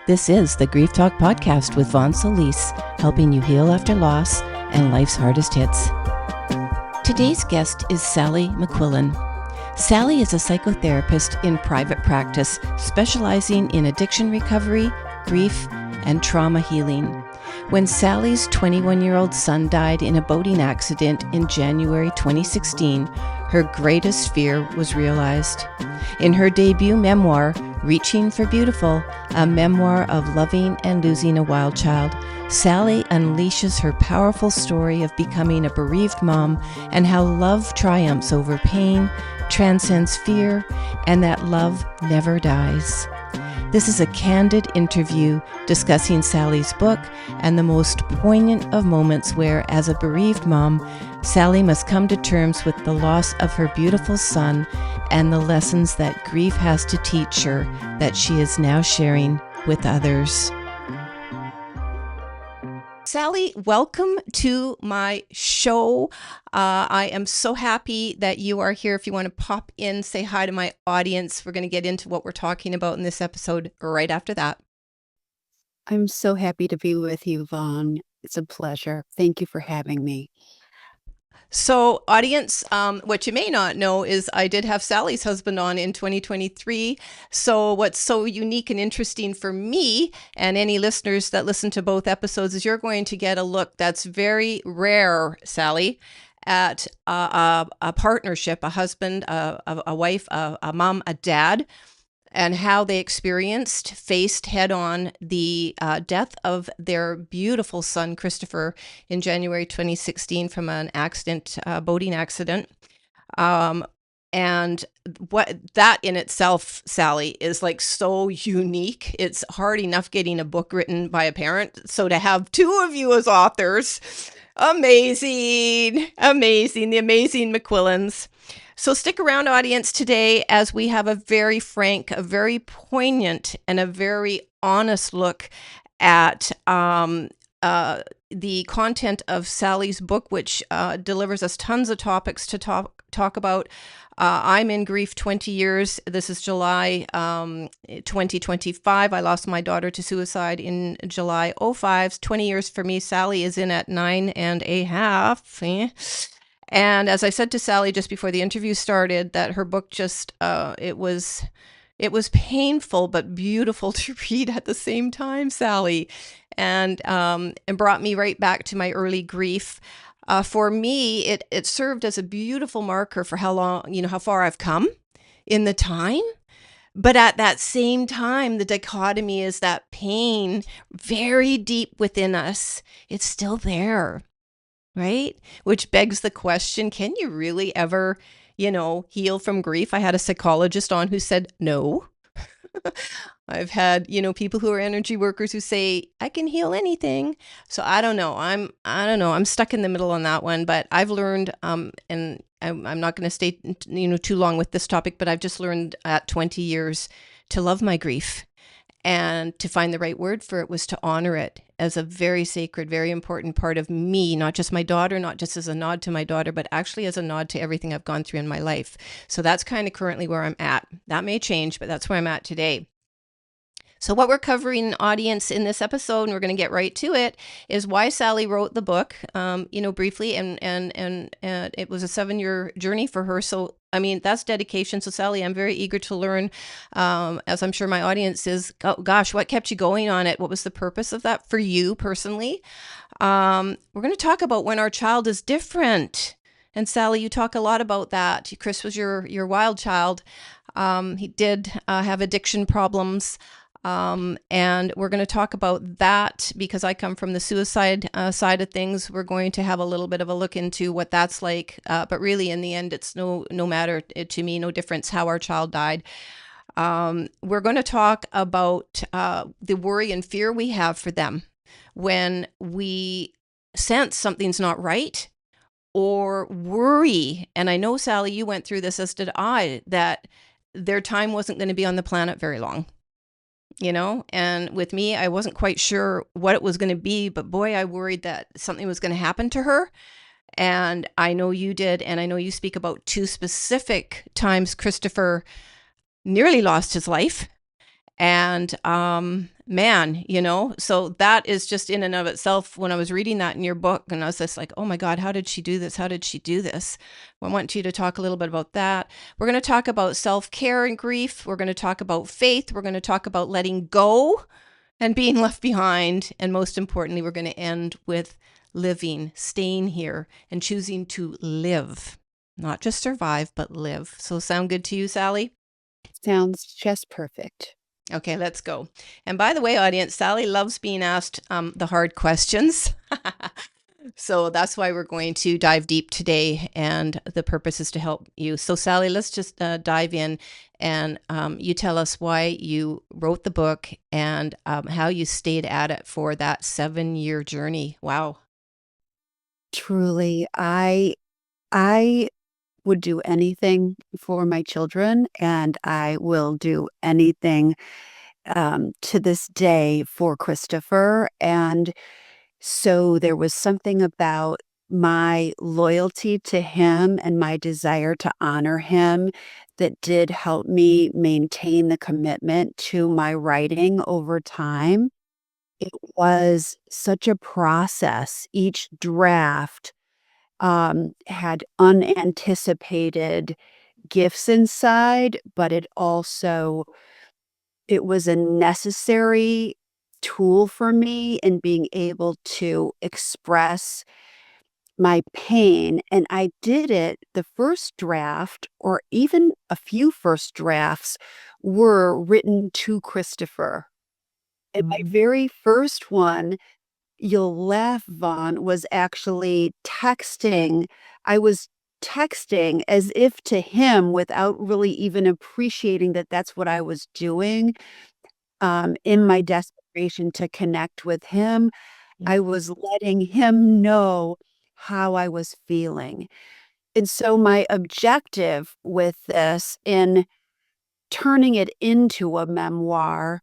This is the Grief Talk Podcast with Vonne Solis, helping you heal after loss and life's hardest hits. Today's guest is Sally McQuillen. Sally is a psychotherapist in private practice, specializing in addiction recovery, grief, and trauma healing. When Sally's 21-year-old son died in a boating accident in January 2016, her greatest fear was realized. In her debut memoir, Reaching for Beautiful, a memoir of loving and losing a wild child, Sally unleashes her powerful story of becoming a bereaved mom and how love triumphs over pain, transcends fear, and that love never dies. This is a candid interview discussing Sally's book and the most poignant of moments where, as a bereaved mom, Sally must come to terms with the loss of her beautiful son and the lessons that grief has to teach her that she is now sharing with others. Sally, welcome to my show. I am so happy that you are here. If you want to pop in, say hi to my audience. We're going to get into what we're talking about in this episode right after that. I'm so happy to be with you, Vonne. It's a pleasure. Thank you for having me. So, audience, what you may not know is I did have Sally's husband on in 2023. So what's so unique and interesting for me and any listeners that listen to both episodes is you're going to get a look that's very rare, Sally, at a partnership, a husband, a wife, a mom, a dad, and how they faced head on the death of their beautiful son, Christopher, in January 2016 from an accident, boating accident. And what that in itself, Sally, is like so unique. It's hard enough getting a book written by a parent. So to have two of you as authors, amazing, the amazing McQuillens. So stick around, audience, today as we have a very frank, a very poignant, and a very honest look at the content of Sally's book, which delivers us tons of topics to talk about. I'm in grief 20 years. This is July 2025. I lost my daughter to suicide in July 2005. 20 years for me. Sally is in at 9.5. And as I said to Sally just before the interview started, that her book just, it was painful but beautiful to read at the same time, Sally, and brought me right back to my early grief. For me, it served as a beautiful marker for how long, how far I've come in the time. But at that same time, the dichotomy is that pain very deep within us, it's still there. Right? Which begs the question, can you really ever, heal from grief? I had a psychologist on who said no. I've had, people who are energy workers who say, I can heal anything. So I don't know. I'm stuck in the middle on that one, but I've learned, and I'm not going to stay, too long with this topic, but I've just learned at 20 years to love my grief. And to find the right word for it was to honor it as a very sacred, very important part of me, not just my daughter, not just as a nod to my daughter, but actually as a nod to everything I've gone through in my life. So that's kind of currently where I'm at. That may change, but that's where I'm at today. So what we're covering, audience, in this episode, and we're going to get right to it, is why Sally wrote the book, briefly, and it was a 7-year journey for her. So, that's dedication. So, Sally, I'm very eager to learn, as I'm sure my audience is, gosh, what kept you going on it? What was the purpose of that for you personally? We're going to talk about when our child is different. And Sally, you talk a lot about that. Chris was your wild child. He did have addiction problems. And we're going to talk about that because I come from the suicide side of things. We're going to have a little bit of a look into what that's like. But really, in the end, it's no matter to me, no difference how our child died. We're going to talk about the worry and fear we have for them when we sense something's not right or worry. And I know, Sally, you went through this, as did I, that their time wasn't going to be on the planet very long. And with me, I wasn't quite sure what it was going to be, but boy, I worried that something was going to happen to her. And I know you did. And I know you speak about 2 specific times Christopher nearly lost his life. And man, so that is just in and of itself. When I was reading that in your book, and I was just like, oh my God, how did she do this? How did she do this? I want you to talk a little bit about that. We're going to talk about self-care and grief. We're going to talk about faith. We're going to talk about letting go and being left behind. And most importantly, we're going to end with living, staying here, and choosing to live, not just survive, but live. So sound good to you, Sally? Sounds just perfect. Okay, let's go. And by the way, audience, Sally loves being asked the hard questions. So that's why we're going to dive deep today. And the purpose is to help you. So, Sally, let's just dive in, and you tell us why you wrote the book and how you stayed at it for that 7-year journey. Wow. Truly, I would do anything for my children, and I will do anything to this day for Christopher. And so there was something about my loyalty to him and my desire to honor him that did help me maintain the commitment to my writing over time. It was such a process. Each draft had unanticipated gifts inside, but it was a necessary tool for me in being able to express my pain, and I did it. The first draft, or even a few first drafts, were written to Christopher. And my very first one, you'll laugh, Vaughn, was actually texting. I was texting as if to him without really even appreciating that that's what I was doing. In my desperation to connect with him, I was letting him know how I was feeling. And so my objective with this in turning it into a memoir,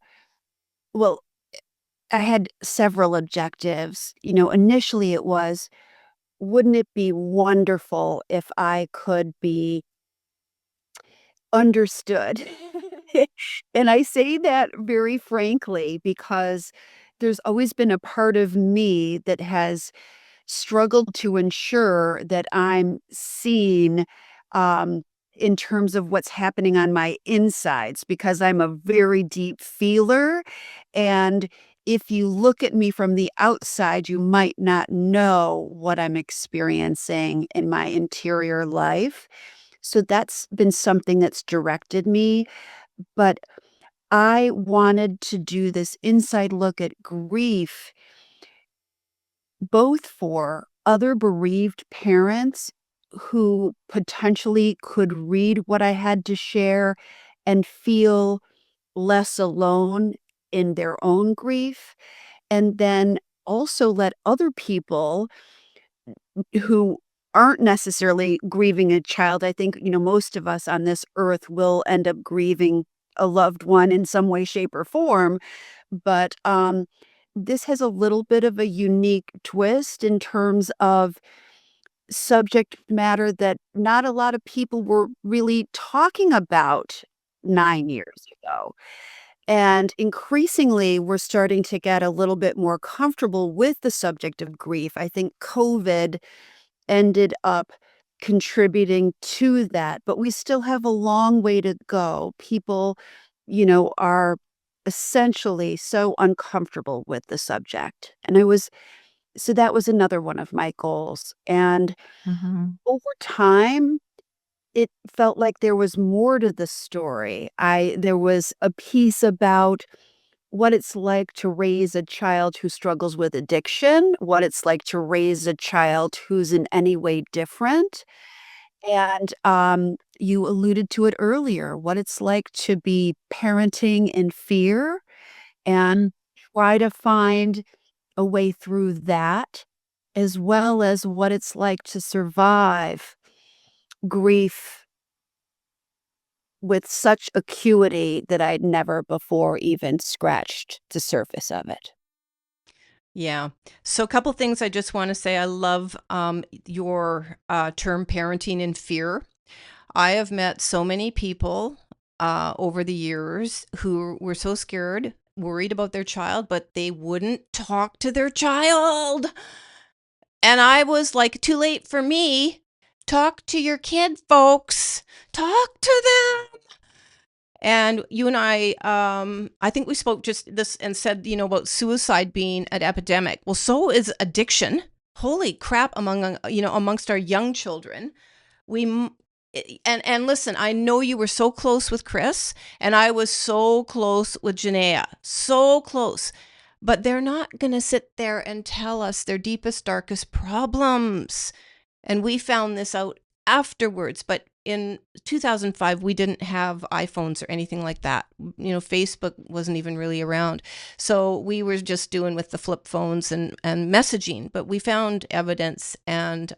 well, I had several objectives. Initially it was, wouldn't it be wonderful if I could be understood? And I say that very frankly because there's always been a part of me that has struggled to ensure that I'm seen, in terms of what's happening on my insides, because I'm a very deep feeler, and if you look at me from the outside, you might not know what I'm experiencing in my interior life. So that's been something that's directed me, but I wanted to do this inside look at grief, both for other bereaved parents who potentially could read what I had to share and feel less alone in their own grief, and then also let other people who aren't necessarily grieving a child. I think, most of us on this earth will end up grieving a loved one in some way, shape, or form. But this has a little bit of a unique twist in terms of subject matter that not a lot of people were really talking about 9 years ago. And increasingly, we're starting to get a little bit more comfortable with the subject of grief. I think COVID ended up contributing to that, but we still have a long way to go. People, are essentially so uncomfortable with the subject. And so that was another one of my goals. And Mhm. over time, it felt like there was more to the story. There was a piece about what it's like to raise a child who struggles with addiction, what it's like to raise a child who's in any way different. And you alluded to it earlier, what it's like to be parenting in fear and try to find a way through that, as well as what it's like to survive grief with such acuity that I'd never before even scratched the surface of it. Yeah. So, a couple things I just want to say. I love your term parenting in fear. I have met so many people over the years who were so scared worried about their child, but they wouldn't talk to their child. And I was like, too late for me. Talk to your kid, folks. Talk to them. And you and I think we spoke just this and said, about suicide being an epidemic. Well, so is addiction. Holy crap, amongst our young children. We and listen, I know you were so close with Chris, and I was so close with Janaea, so close. But they're not going to sit there and tell us their deepest, darkest problems. And we found this out afterwards. But in 2005, we didn't have iPhones or anything like that. Facebook wasn't even really around. So we were just doing with the flip phones and messaging. But we found evidence. And,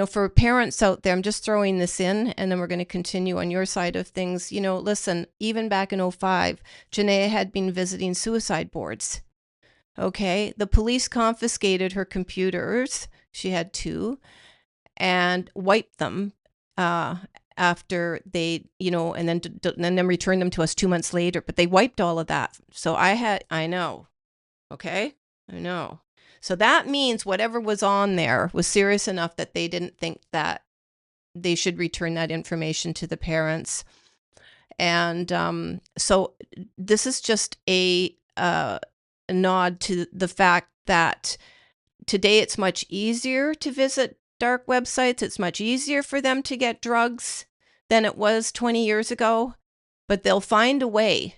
for parents out there, I'm just throwing this in, and then we're going to continue on your side of things. Listen, even back in '05, Janaea had been visiting suicide boards. Okay. The police confiscated her computers. She had 2, and wiped them after they, and then returned them to us 2 months later. But they wiped all of that. So I know. Okay. I know. So that means whatever was on there was serious enough that they didn't think that they should return that information to the parents. And so this is just a nod to the fact that today it's much easier to visit dark websites. It's much easier for them to get drugs than it was 20 years ago, but they'll find a way.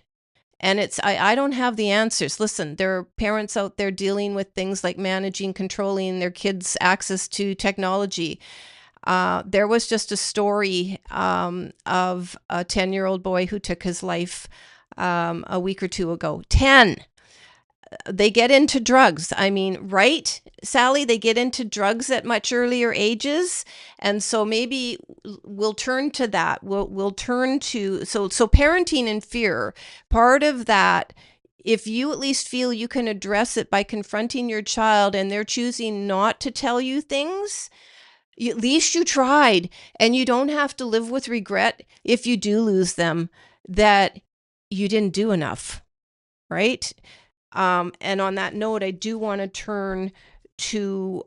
And I don't have the answers. Listen, there are parents out there dealing with things like managing, controlling their kids' access to technology. There was just a story of a 10-year-old boy who took his life a week or 2 ago. 10. They get into drugs. I mean, right, Sally? They get into drugs at much earlier ages. And so maybe we'll turn to that. We'll turn to, so parenting in fear, part of that, if you at least feel you can address it by confronting your child and they're choosing not to tell you things, at least you tried, and you don't have to live with regret if you do lose them, that you didn't do enough, right? And on that note, I do want to turn to,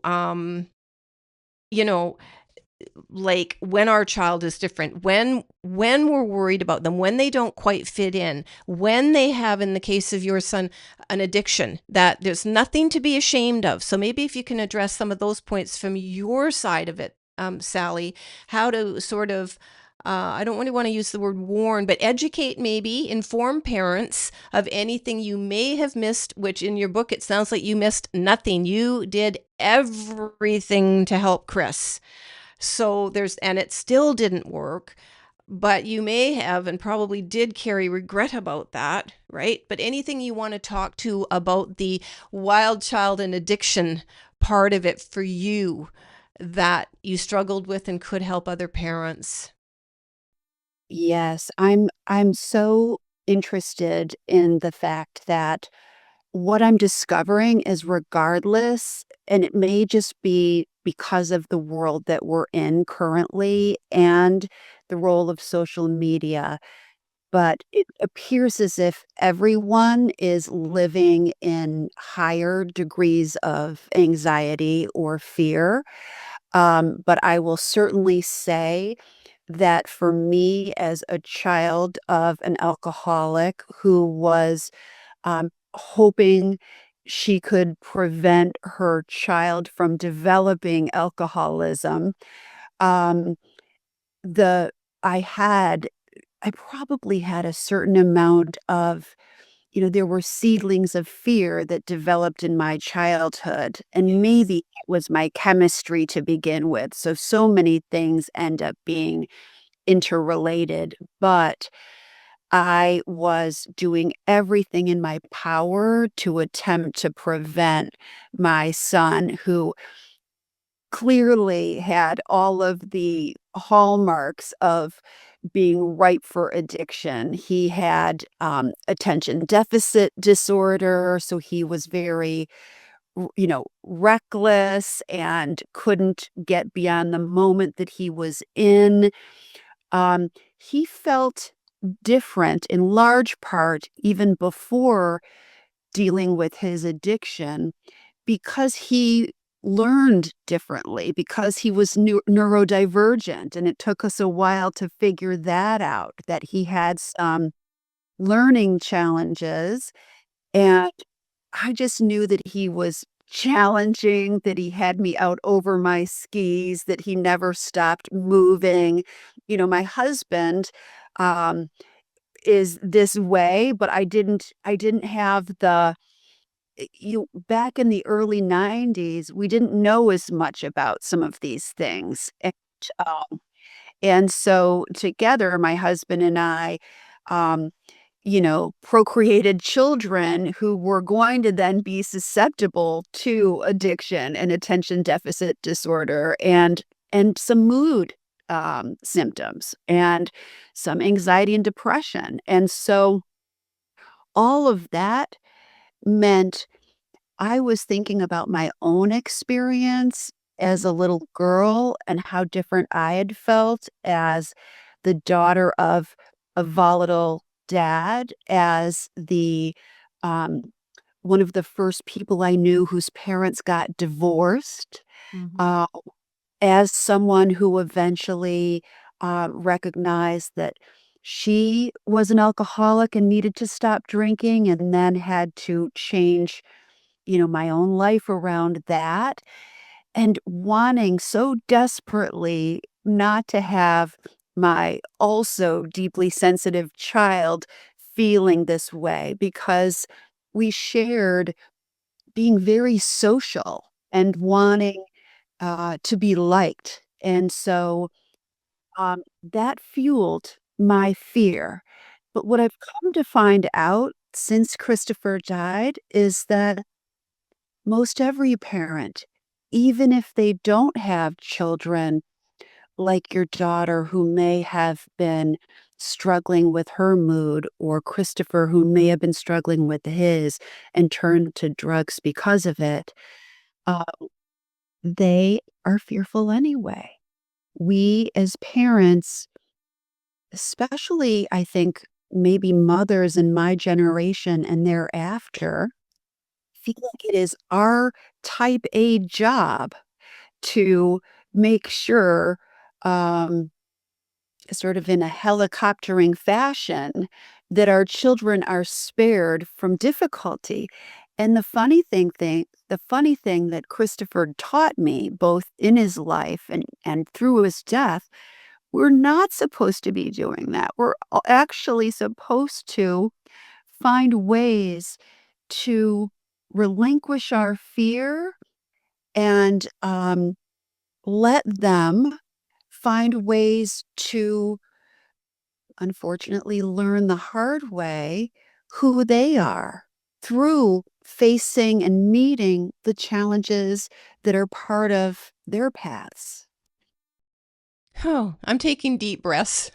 like when our child is different, when we're worried about them, when they don't quite fit in, when they have, in the case of your son, an addiction that there's nothing to be ashamed of. So maybe if you can address some of those points from your side of it, Sally, how to sort of, I don't really want to use the word warn, but educate, maybe inform parents of anything you may have missed, which in your book, it sounds like you missed nothing. You did everything to help Chris. So and it still didn't work, but you may have and probably did carry regret about that, right? But anything you want to talk to about the wild child and addiction part of it for you that you struggled with and could help other parents? Yes, I'm so interested in the fact that what I'm discovering is regardless, and it may just be because of the world that we're in currently and the role of social media, but it appears as if everyone is living in higher degrees of anxiety or fear. But I will certainly say that for me, as a child of an alcoholic who was hoping she could prevent her child from developing alcoholism, um, the I had I probably had a certain amount of, there were seedlings of fear that developed in my childhood, and maybe it was my chemistry to begin with. So many things end up being interrelated, but I was doing everything in my power to attempt to prevent my son, who clearly had all of the hallmarks of being ripe for addiction. He had attention deficit disorder, so he was very, reckless and couldn't get beyond the moment that he was in. He felt different in large part even before dealing with his addiction because he learned differently, because he was neurodivergent. And it took us a while to figure that out, that he had some learning challenges. And I just knew that he was challenging, that he had me out over my skis, that he never stopped moving. My husband, um, is this way, but I didn't have the you back in the early '90s, we didn't know as much about some of these things. Um, and so together, my husband and I, um, procreated children who were going to then be susceptible to addiction and attention deficit disorder and some mood symptoms and some anxiety and depression. And so all of that meant I was thinking about my own experience as a little girl and how different I had felt as the daughter of a volatile dad, as the um, one of the first people I knew whose parents got divorced, Mhm. uh, as someone who eventually recognized that she was an alcoholic and needed to stop drinking and then had to change my own life around that, and wanting so desperately not to have my also deeply sensitive child feeling this way because we shared being very social and wanting to be liked. And so that fueled my fear. But what I've come to find out since Christopher died is that most every parent, even if they don't have children like your daughter who may have been struggling with her mood, or Christopher who may have been struggling with his and turned to drugs because of it, uh, they are fearful anyway. We as parents, especially I think maybe mothers in my generation and thereafter, feel like it is our type A job to make sure, um, sort of in a helicoptering fashion, that our children are spared from difficulty. And the funny thing that Christopher taught me, both in his life and through his death, we're not supposed to be doing that. We're actually supposed to find ways to relinquish our fear and let them find ways to, unfortunately, learn the hard way who they are through facing and meeting the challenges that are part of their paths. Oh, I'm taking deep breaths.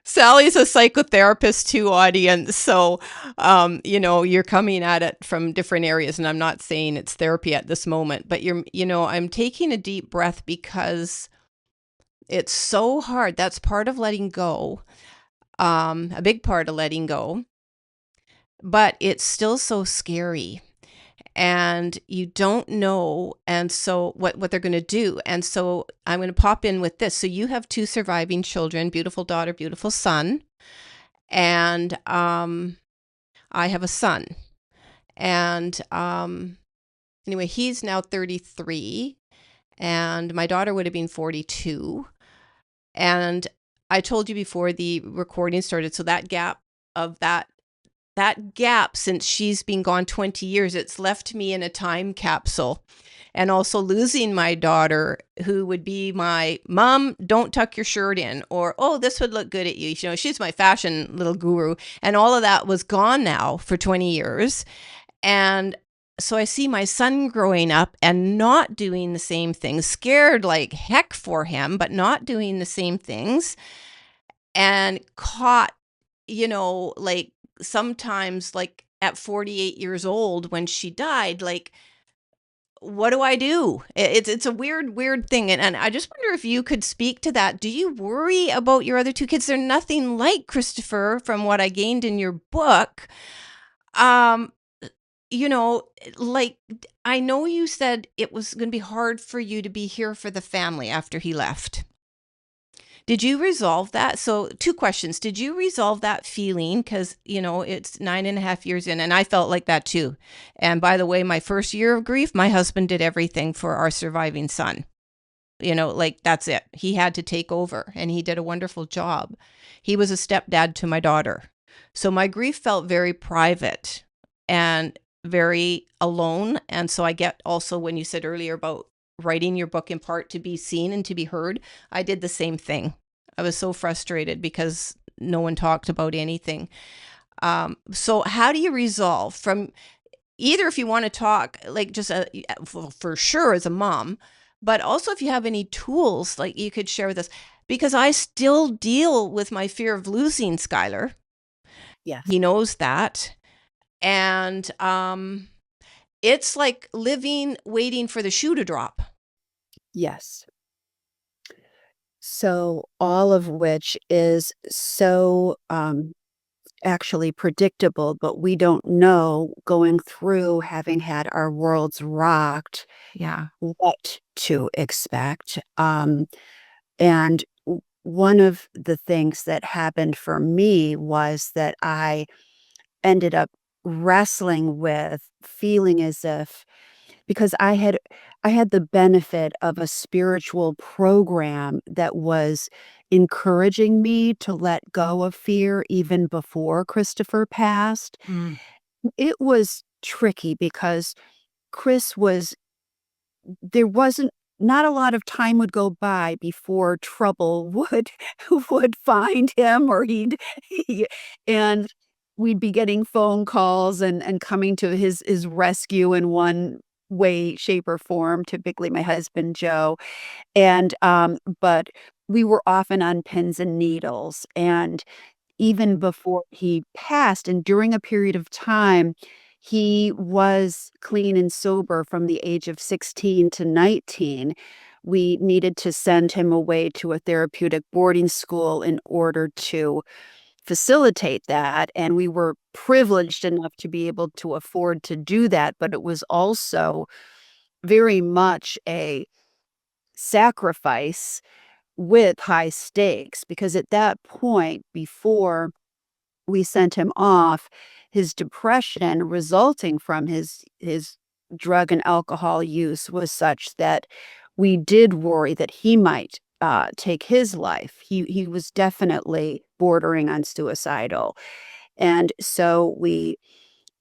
Sally's a psychotherapist too, audience. So, you're coming at it from different areas, and I'm not saying it's therapy at this moment, but I'm taking a deep breath because it's so hard. That's part of letting go, a big part of letting go, but it's still so scary. And you don't know, and so what they're going to do. And so I'm going to pop in with this. So you have two surviving children, beautiful daughter, beautiful son, and I have a son. And anyway, he's now 33, and my daughter would have been 42. And I told you before the recording started, so that gap since she's been gone 20 years, it's left me in a time capsule. And also losing my daughter, who would be my mom, don't tuck your shirt in, or, oh, this would look good at you. She's my fashion little guru. And all of that was gone now for 20 years. And so I see my son growing up and not doing the same things, scared like heck for him, but not doing the same things, and caught, like sometimes, like at 48 years old when she died, like what do I do? It's a weird thing, and I just wonder if you could speak to that. Do you worry about your other two kids? They're nothing like Christopher, from what I gained in your book. Um, you know, like, I know you said it was going to be hard for you to be here for the family after he left. Did you resolve that? So, two questions. Did you resolve that feeling? Because, it's 9.5 years in, and I felt like that too. And by the way, my first year of grief, my husband did everything for our surviving son. Like, that's it. He had to take over, and he did a wonderful job. He was a stepdad to my daughter. So my grief felt very private and very alone. And so I get also, when you said earlier about writing your book in part to be seen and to be heard, I did the same thing. I was so frustrated because no one talked about anything. So how do you resolve from either, if you want to talk, like, just for sure as a mom, but also if you have any tools like you could share with us, because I still deal with my fear of losing Skylar. Yes. He knows that. And it's like living, waiting for the shoe to drop. Yes. So all of which is so, actually predictable, but we don't know going through having had our worlds rocked Yeah. what to expect. And one of the things that happened for me was that I ended up wrestling with feeling as if because I had the benefit of a spiritual program that was encouraging me to let go of fear even before Christopher passed. Mm. It was tricky because Chris was there wasn't not a lot of time would go by before trouble would would find him or he and we'd be getting phone calls and coming to his rescue in one way, shape, or form, typically my husband, Joe. And, but we were often on pins and needles, and even before he passed and during a period of time, he was clean and sober from the age of 16 to 19. We needed to send him away to a therapeutic boarding school in order to facilitate that, and we were privileged enough to be able to afford to do that, but it was also very much a sacrifice with high stakes because at that point, before we sent him off, his depression resulting from his drug and alcohol use was such that we did worry that he might take his life. He was definitely bordering on suicidal, and so we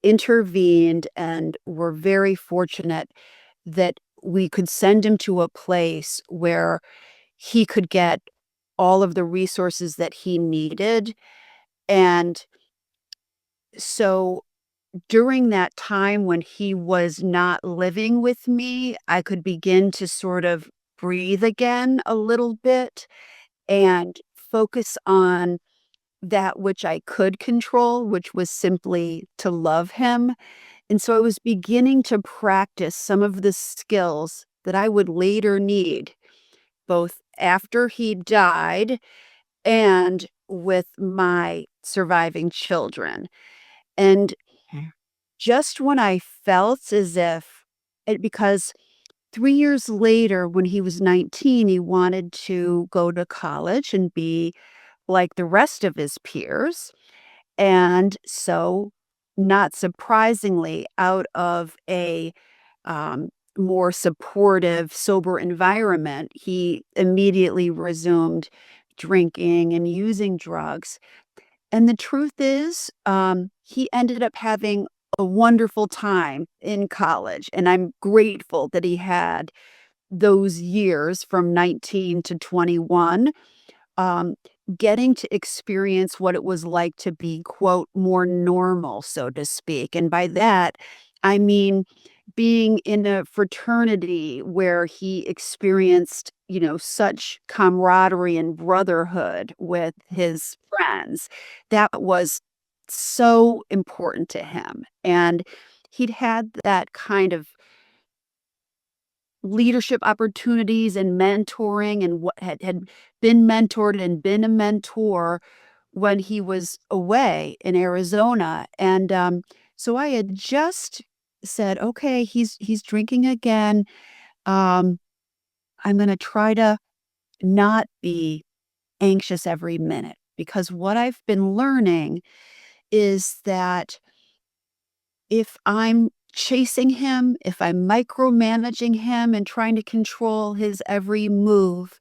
intervened and were very fortunate that we could send him to a place where he could get all of the resources that he needed. And so during that time when he was not living with me, I could begin to sort of breathe again a little bit and focus on that which I could control, which was simply to love him. And so I was beginning to practice some of the skills that I would later need, both after he died and with my surviving children. And just when I felt as if because 3 years later, when he was 19, he wanted to go to college and be like the rest of his peers. And so, not surprisingly, out of a, um, more supportive, sober environment, he immediately resumed drinking and using drugs. And the truth is, he ended up having a wonderful time in college, and I'm grateful that he had those years from 19 to 21, um, getting to experience what it was like to be, quote, "more normal," so to speak, and by that, I mean being in a fraternity where he experienced, such camaraderie and brotherhood with his friends. That was so important to him, and he'd had that kind of leadership opportunities and mentoring, and what had been mentored and been a mentor when he was away in Arizona. And so I had just said, okay, he's drinking again. Um, I'm going to try to not be anxious every minute, because what I've been learning is that if I'm chasing him, if I'm micromanaging him and trying to control his every move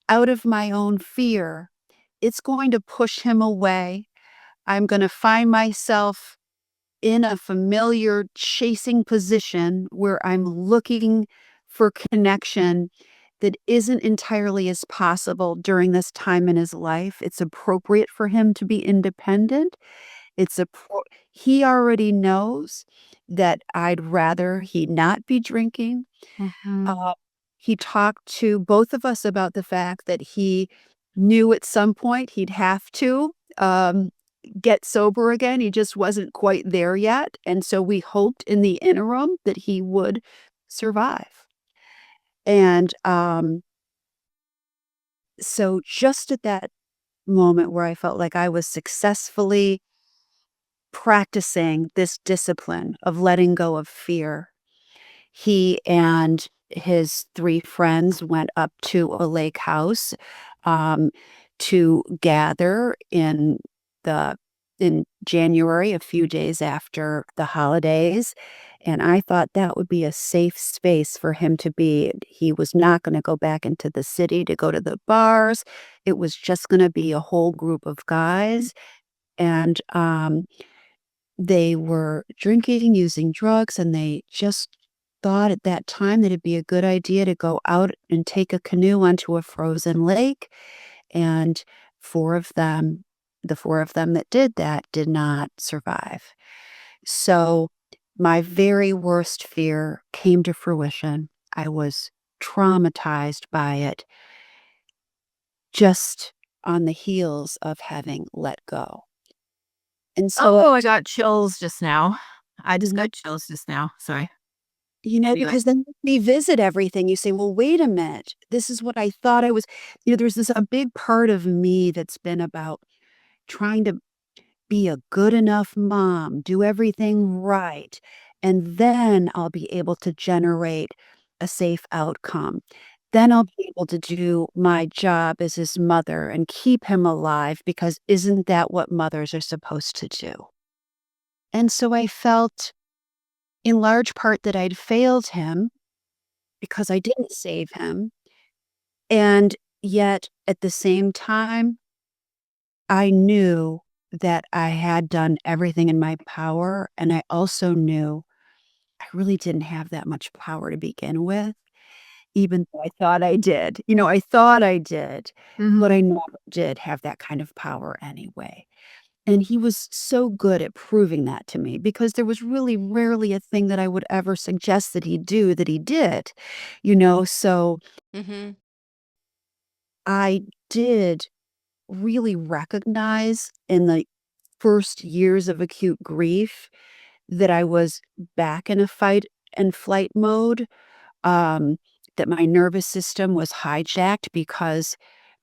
out of my own fear, it's going to push him away. I'm going to find myself in a familiar chasing position where I'm looking for connection that isn't entirely as possible during this time in his life. It's appropriate for him to be independent. It's a he already knows that I'd rather he not be drinking. Mhm. Uh, he talked to both of us about the fact that he knew at some point he'd have to get sober again. He just wasn't quite there yet. And so we hoped in the interim that he would survive. And so just at that moment where I felt like I was successfully practicing this discipline of letting go of fear, he and his 3 friends went up to a lake house, um, to gather the in January, a few days after the holidays, and I thought that would be a safe space for him to be. He was not gonna go back into the city to go to the bars. It was just gonna be a whole group of guys, and, they were drinking, using drugs, and they just thought at that time that it'd be a good idea to go out and take a canoe onto a frozen lake, and 4 of them the 4 of them that did that did not survive. So, my very worst fear came to fruition. I was traumatized by it just on the heels of having let go. And so, Oh, I got chills just now. I just got chills just now. Sorry. Anyway. because then you revisit everything. You say, well, wait a minute. This is what I thought I was. There's this a big part of me that's been about trying to be a good enough mom, do everything right. And then I'll be able to generate a safe outcome. Then I'll be able to do my job as his mother and keep him alive, because isn't that what mothers are supposed to do? And so I felt in large part that I'd failed him because I didn't save him. And yet at the same time, I knew that I had done everything in my power. And I also knew I really didn't have that much power to begin with, even though I thought I did. I thought I did, Mhm. but I never did have that kind of power anyway. And he was so good at proving that to me, because there was really rarely a thing that I would ever suggest that he do that he did. So Mhm. I did really recognize in the first years of acute grief that I was back in a fight and flight mode, that my nervous system was hijacked because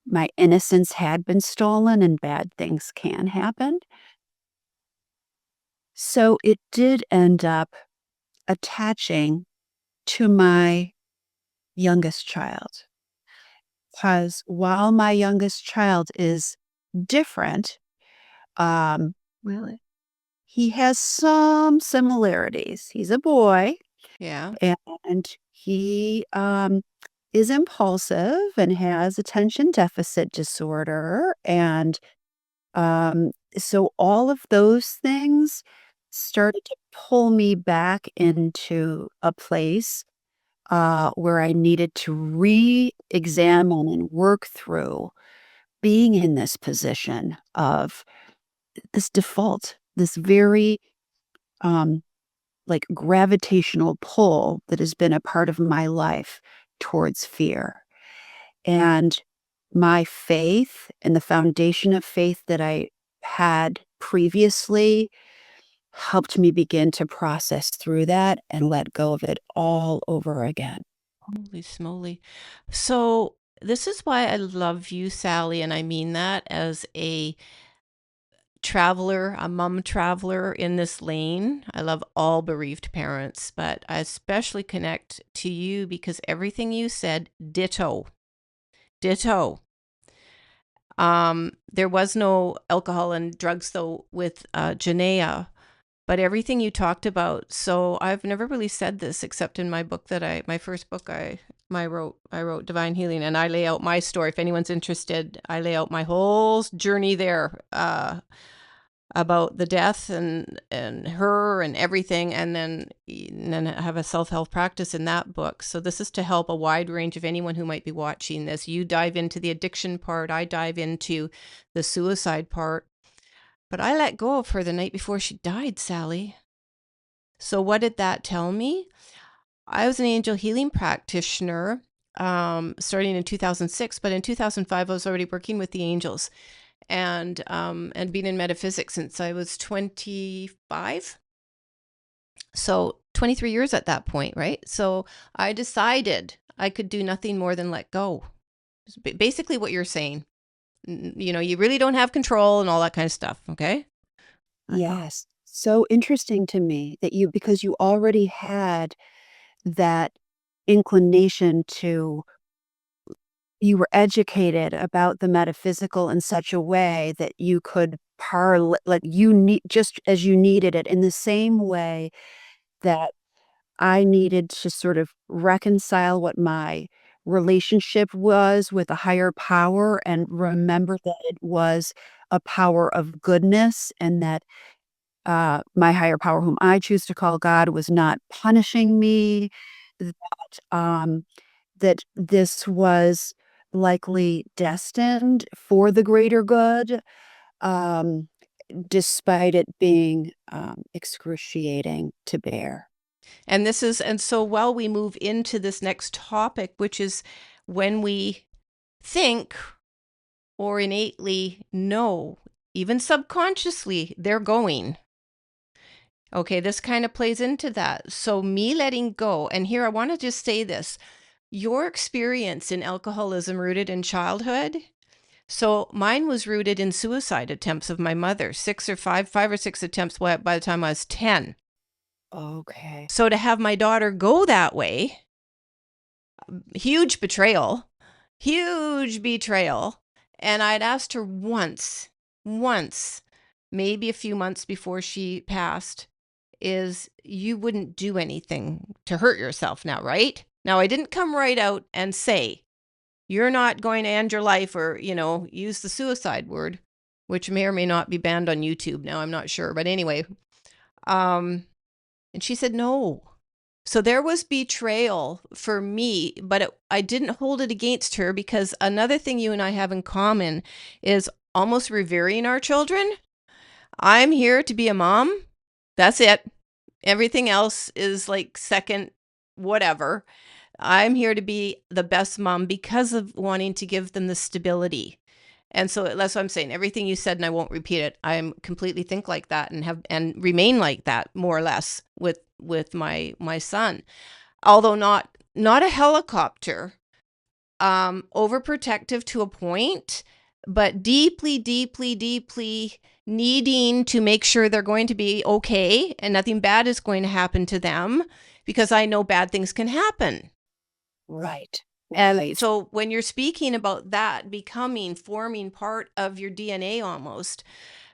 my innocence had been stolen and bad things can happen. So it did end up attaching to my youngest child, because while my youngest child is different, um, Really? he has some similarities. He's a boy, Yeah. and he, is impulsive and has attention deficit disorder, and, so all of those things started to pull me back into a place, where I needed to re-examine and work through being in this position of this default, this very, um, like, gravitational pull that has been a part of my life towards fear. And my faith and the foundation of faith that I had previously helped me begin to process through that and let go of it all over again. Holy smoly. So this is why I love you, Sally, and I mean that as a traveler, a mom traveler in this lane. I love all bereaved parents, but I especially connect to you because everything you said, ditto, ditto. There was no alcohol and drugs though with Janaea, but everything you talked about. So I've never really said this except in my book my first book I wrote Divine Healing, and I lay out my story. If anyone's interested, I lay out my whole journey there. About the death and her and everything, and then have a self-help practice in that book. So this is to help a wide range of anyone who might be watching this. You dive into the addiction part, I dive into the suicide part. But I let go of her the night before she died, Sally. So what did that tell me? I was an angel healing practitioner starting in 2006, but in 2005 I was already working with the angels and been in metaphysics since I was 25. So 23 years at that point, right? So I decided I could do nothing more than let go. Basically what you're saying. You know, you really don't have control and all that kind of stuff, okay? Yes. So interesting to me that because you already had that inclination to you were educated about the metaphysical in such a way that you could like you need just as you needed it in the same way that I needed to sort of reconcile what my relationship was with a higher power and remember that it was a power of goodness and that my higher power, whom I choose to call God, was not punishing me, that, that this was likely destined for the greater good, um, despite it being excruciating to bear. And so while we move into this next topic, which is when we think or innately know, even subconsciously, they're going. Okay, this kind of plays into that. So, me letting go, and here I want to just say this, your experience in alcoholism rooted in childhood. So, mine was rooted in suicide attempts of my mother, five or six attempts by the time I was 10. Okay. So, to have my daughter go that way, huge betrayal, huge betrayal. And I'd asked her once, maybe a few months before she passed, is you wouldn't do anything to hurt yourself now, right? Now, I didn't come right out and say, you're not going to end your life or, use the suicide word, which may or may not be banned on YouTube now. I'm not sure. But anyway, and she said, no. So there was betrayal for me, but I didn't hold it against her because another thing you and I have in common is almost revering our children. I'm here to be a mom. That's it. Everything else is like second, whatever. I'm here to be the best mom because of wanting to give them the stability. And so that's what I'm saying. Everything you said, and I won't repeat it. I completely think like that and have and remain like that more or less with my son. Although not a helicopter, overprotective to a point, but deeply, deeply, deeply needing to make sure they're going to be okay and nothing bad is going to happen to them because I know bad things can happen. Right. And So when you're speaking about that forming part of your DNA almost,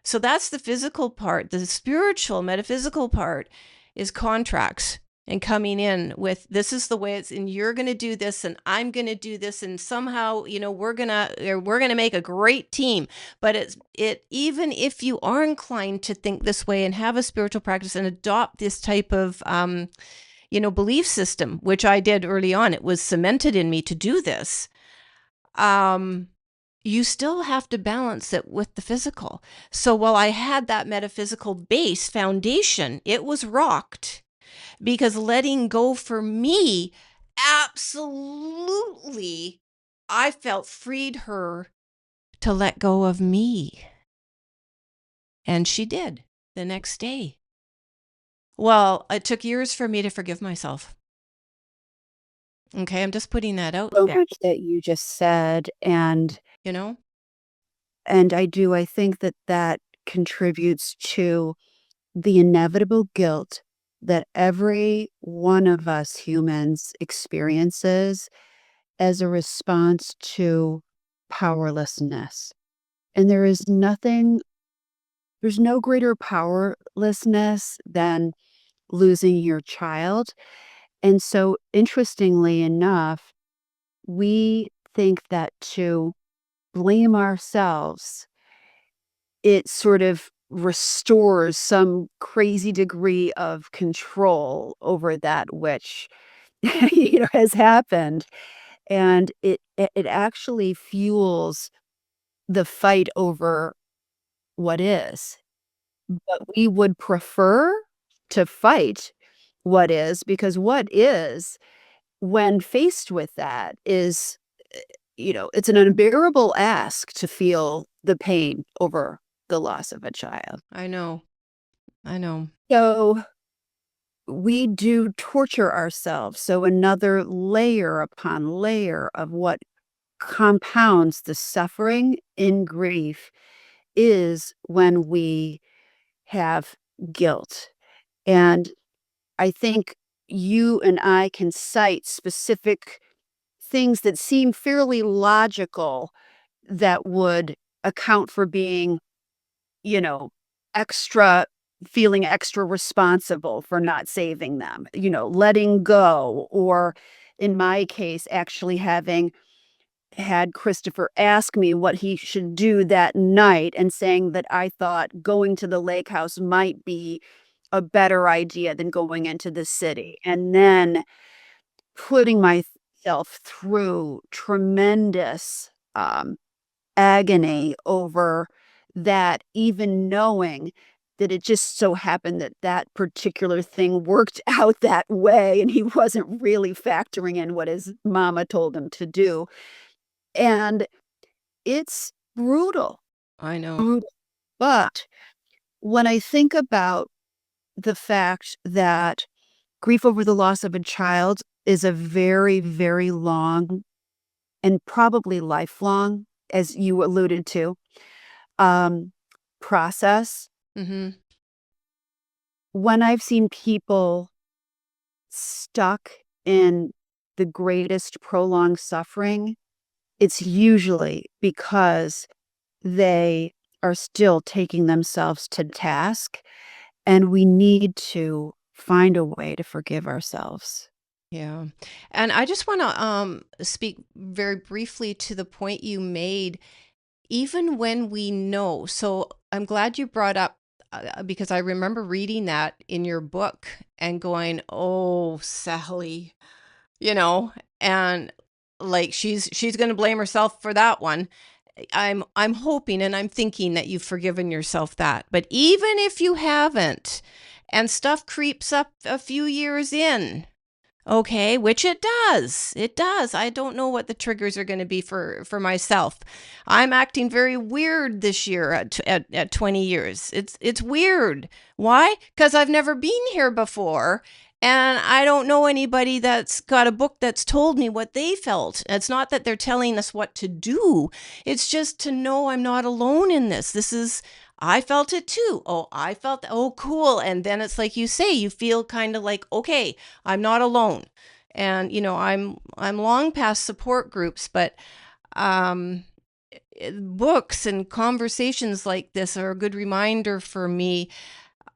so that's the physical part. The spiritual, metaphysical part is contracts and coming in with this is the way it's and you're going to do this and I'm going to do this and somehow, we're going to make a great team. But even if you are inclined to think this way and have a spiritual practice and adopt this type of belief system, which I did early on, it was cemented in me to do this. You still have to balance it with the physical. So while I had that metaphysical base foundation, it was rocked because letting go for me, absolutely, I felt freed her to let go of me. And she did the next day. Well, it took years for me to forgive myself. Okay, I'm just putting that out So there, much that you just said, and you know? I think that that contributes to the inevitable guilt that every one of us humans experiences as a response to powerlessness. And there's no greater powerlessness than losing your child. And so, interestingly enough, we think that to blame ourselves, it sort of restores some crazy degree of control over that which has happened, and it actually fuels the fight over what is. But we would prefer to fight what is, because what is, when faced with that, is, it's an unbearable ask to feel the pain over the loss of a child. I know. I know. So we do torture ourselves. So another layer upon layer of what compounds the suffering in grief is when we have guilt. And I think you and I can cite specific things that seem fairly logical that would account for being, you know, extra feeling extra responsible for not saving them, letting go, or in my case, actually having had Christopher ask me what he should do that night and saying that I thought going to the lake house might be a better idea than going into the city. And then putting myself through tremendous agony over that, even knowing that it just so happened that that particular thing worked out that way and he wasn't really factoring in what his mama told him to do. And it's brutal, I know. brutal. But when I think about the fact that grief over the loss of a child is a very, very long and probably lifelong, as you alluded to, um, process. Mhm. When I've seen people stuck in the greatest prolonged suffering, it's usually because they are still taking themselves to task, and we need to find a way to forgive ourselves. Yeah. And I just want to speak very briefly to the point you made, even when we know. So I'm glad you brought up because I remember reading that in your book and going, "Oh, Sally," you know, and like she's going to blame herself for that one. I'm hoping and I'm thinking that you've forgiven yourself that. But even if you haven't and stuff creeps up a few years in, okay, which it does. It does. I don't know what the triggers are going to be for myself. I'm acting very weird this year at 20 years. It's weird. Why? Cuz I've never been here before and I don't know anybody that's got a book that's told me what they felt. It's not that they're telling us what to do. It's just to know I'm not alone in this. This is I felt it too. Oh, I felt, oh, cool. And then it's like you say, you feel kind of like, okay, I'm not alone. And I'm long past support groups, but um books and conversations like this are a good reminder for me.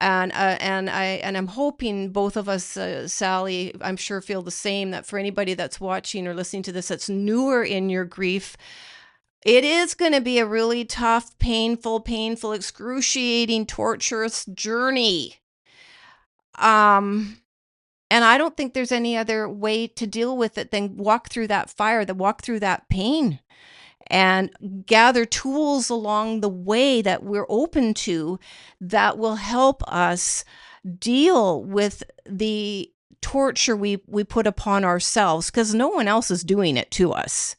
And I'm hoping both of us, Sally, I'm sure feel the same, that for anybody that's watching or listening to this that's newer in your grief, it is going to be a really tough, painful, excruciating, torturous journey. Um and I don't think there's any other way to deal with it than walk through that fire, to walk through that pain and gather tools along the way that we're open to that will help us deal with the torture we put upon ourselves, because no one else is doing it to us.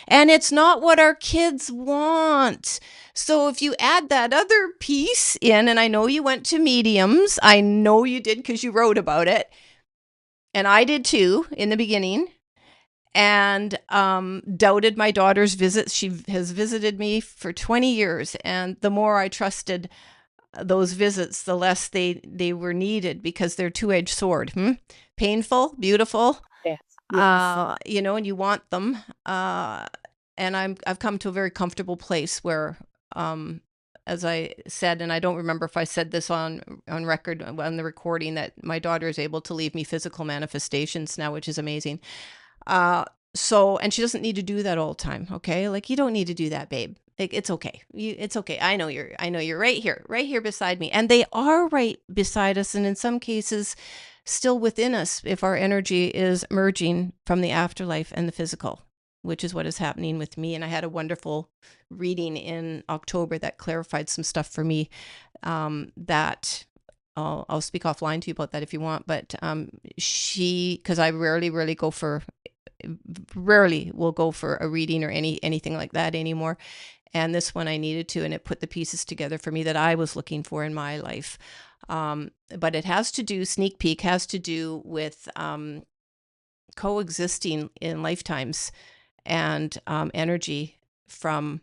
And it's not what our kids want. So if you add that other piece in, and I know you went to mediums, I know you did because you wrote about it, and I did too in the beginning. and doubted my daughter's visits. She has visited me for 20 years, and the more I trusted those visits, the less they were needed, because they're two-edged sword. Painful, beautiful, Yes. Yes. and you want them. And I've come to a very comfortable place where, as I said, and I don't remember if I said this on record on the recording, that my daughter is able to leave me physical manifestations now, which is amazing. And she doesn't need to do that all the time. Okay. Like, you don't need to do that, babe. Like, it's okay. It's okay. I know you're right here beside me. And they are right beside us. And in some cases, still within us, if our energy is merging from the afterlife and the physical, which is what is happening with me. And I had a wonderful reading in October that clarified some stuff for me, that I'll speak offline to you about that if you want. But because I rarely will go for a reading or anything like that anymore. And this one I needed to, and it put the pieces together for me that I was looking for in my life. But it has to do, sneak peek, has to do with coexisting in lifetimes and energy from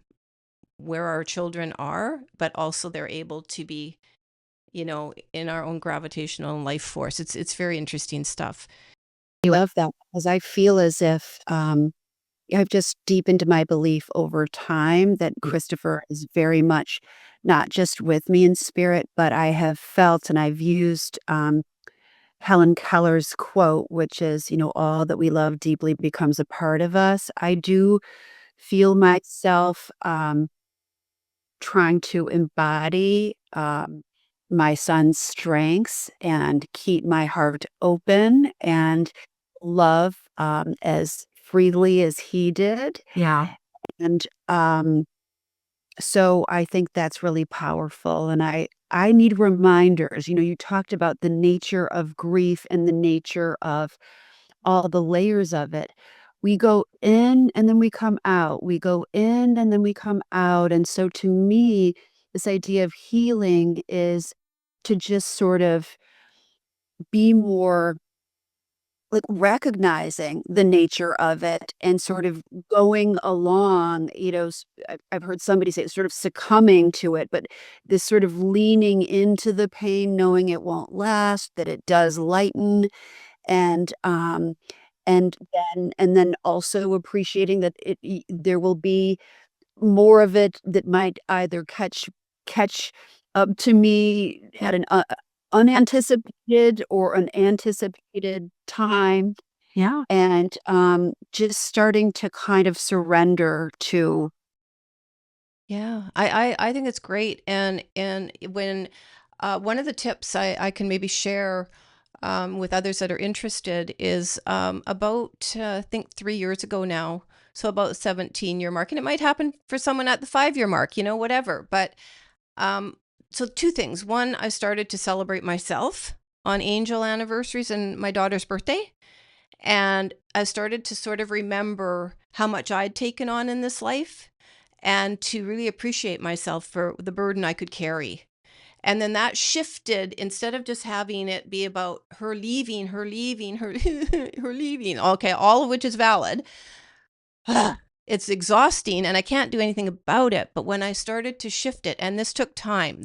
where our children are, but also they're able to be, in our own gravitational life force. It's very interesting stuff. I love that, because I feel as if I've just deepened my belief over time that Christopher is very much not just with me in spirit, but I have felt and I've used Helen Keller's quote, which is, all that we love deeply becomes a part of us. I do feel myself trying to embody my son's strengths and keep my heart open and love as freely as he did. Yeah. And so I think that's really powerful. And I need reminders. You talked about the nature of grief and the nature of all the layers of it. We go in and then we come out. We go in and then we come out. And so to me, this idea of healing is to just sort of be more like recognizing the nature of it and sort of going along, I've heard somebody say sort of succumbing to it, but this sort of leaning into the pain, knowing it won't last, that it does lighten, and then also appreciating that there will be more of it that might either catch up to me at an unanticipated or an anticipated time, Yeah. and just starting to kind of surrender to. Yeah, I think it's great. And when one of the tips I can maybe share with others that are interested is about I think 3 years ago now, so about the 17-year mark, and it might happen for someone at the 5-year mark, whatever. But um, so two things. One, I started to celebrate myself on angel anniversaries and my daughter's birthday. And I started to sort of remember how much I'd taken on in this life, and to really appreciate myself for the burden I could carry. And then that shifted, instead of just having it be about her leaving, her leaving, her, her leaving. Okay, all of which is valid. It's exhausting and I can't do anything about it. But when I started to shift it, and this took time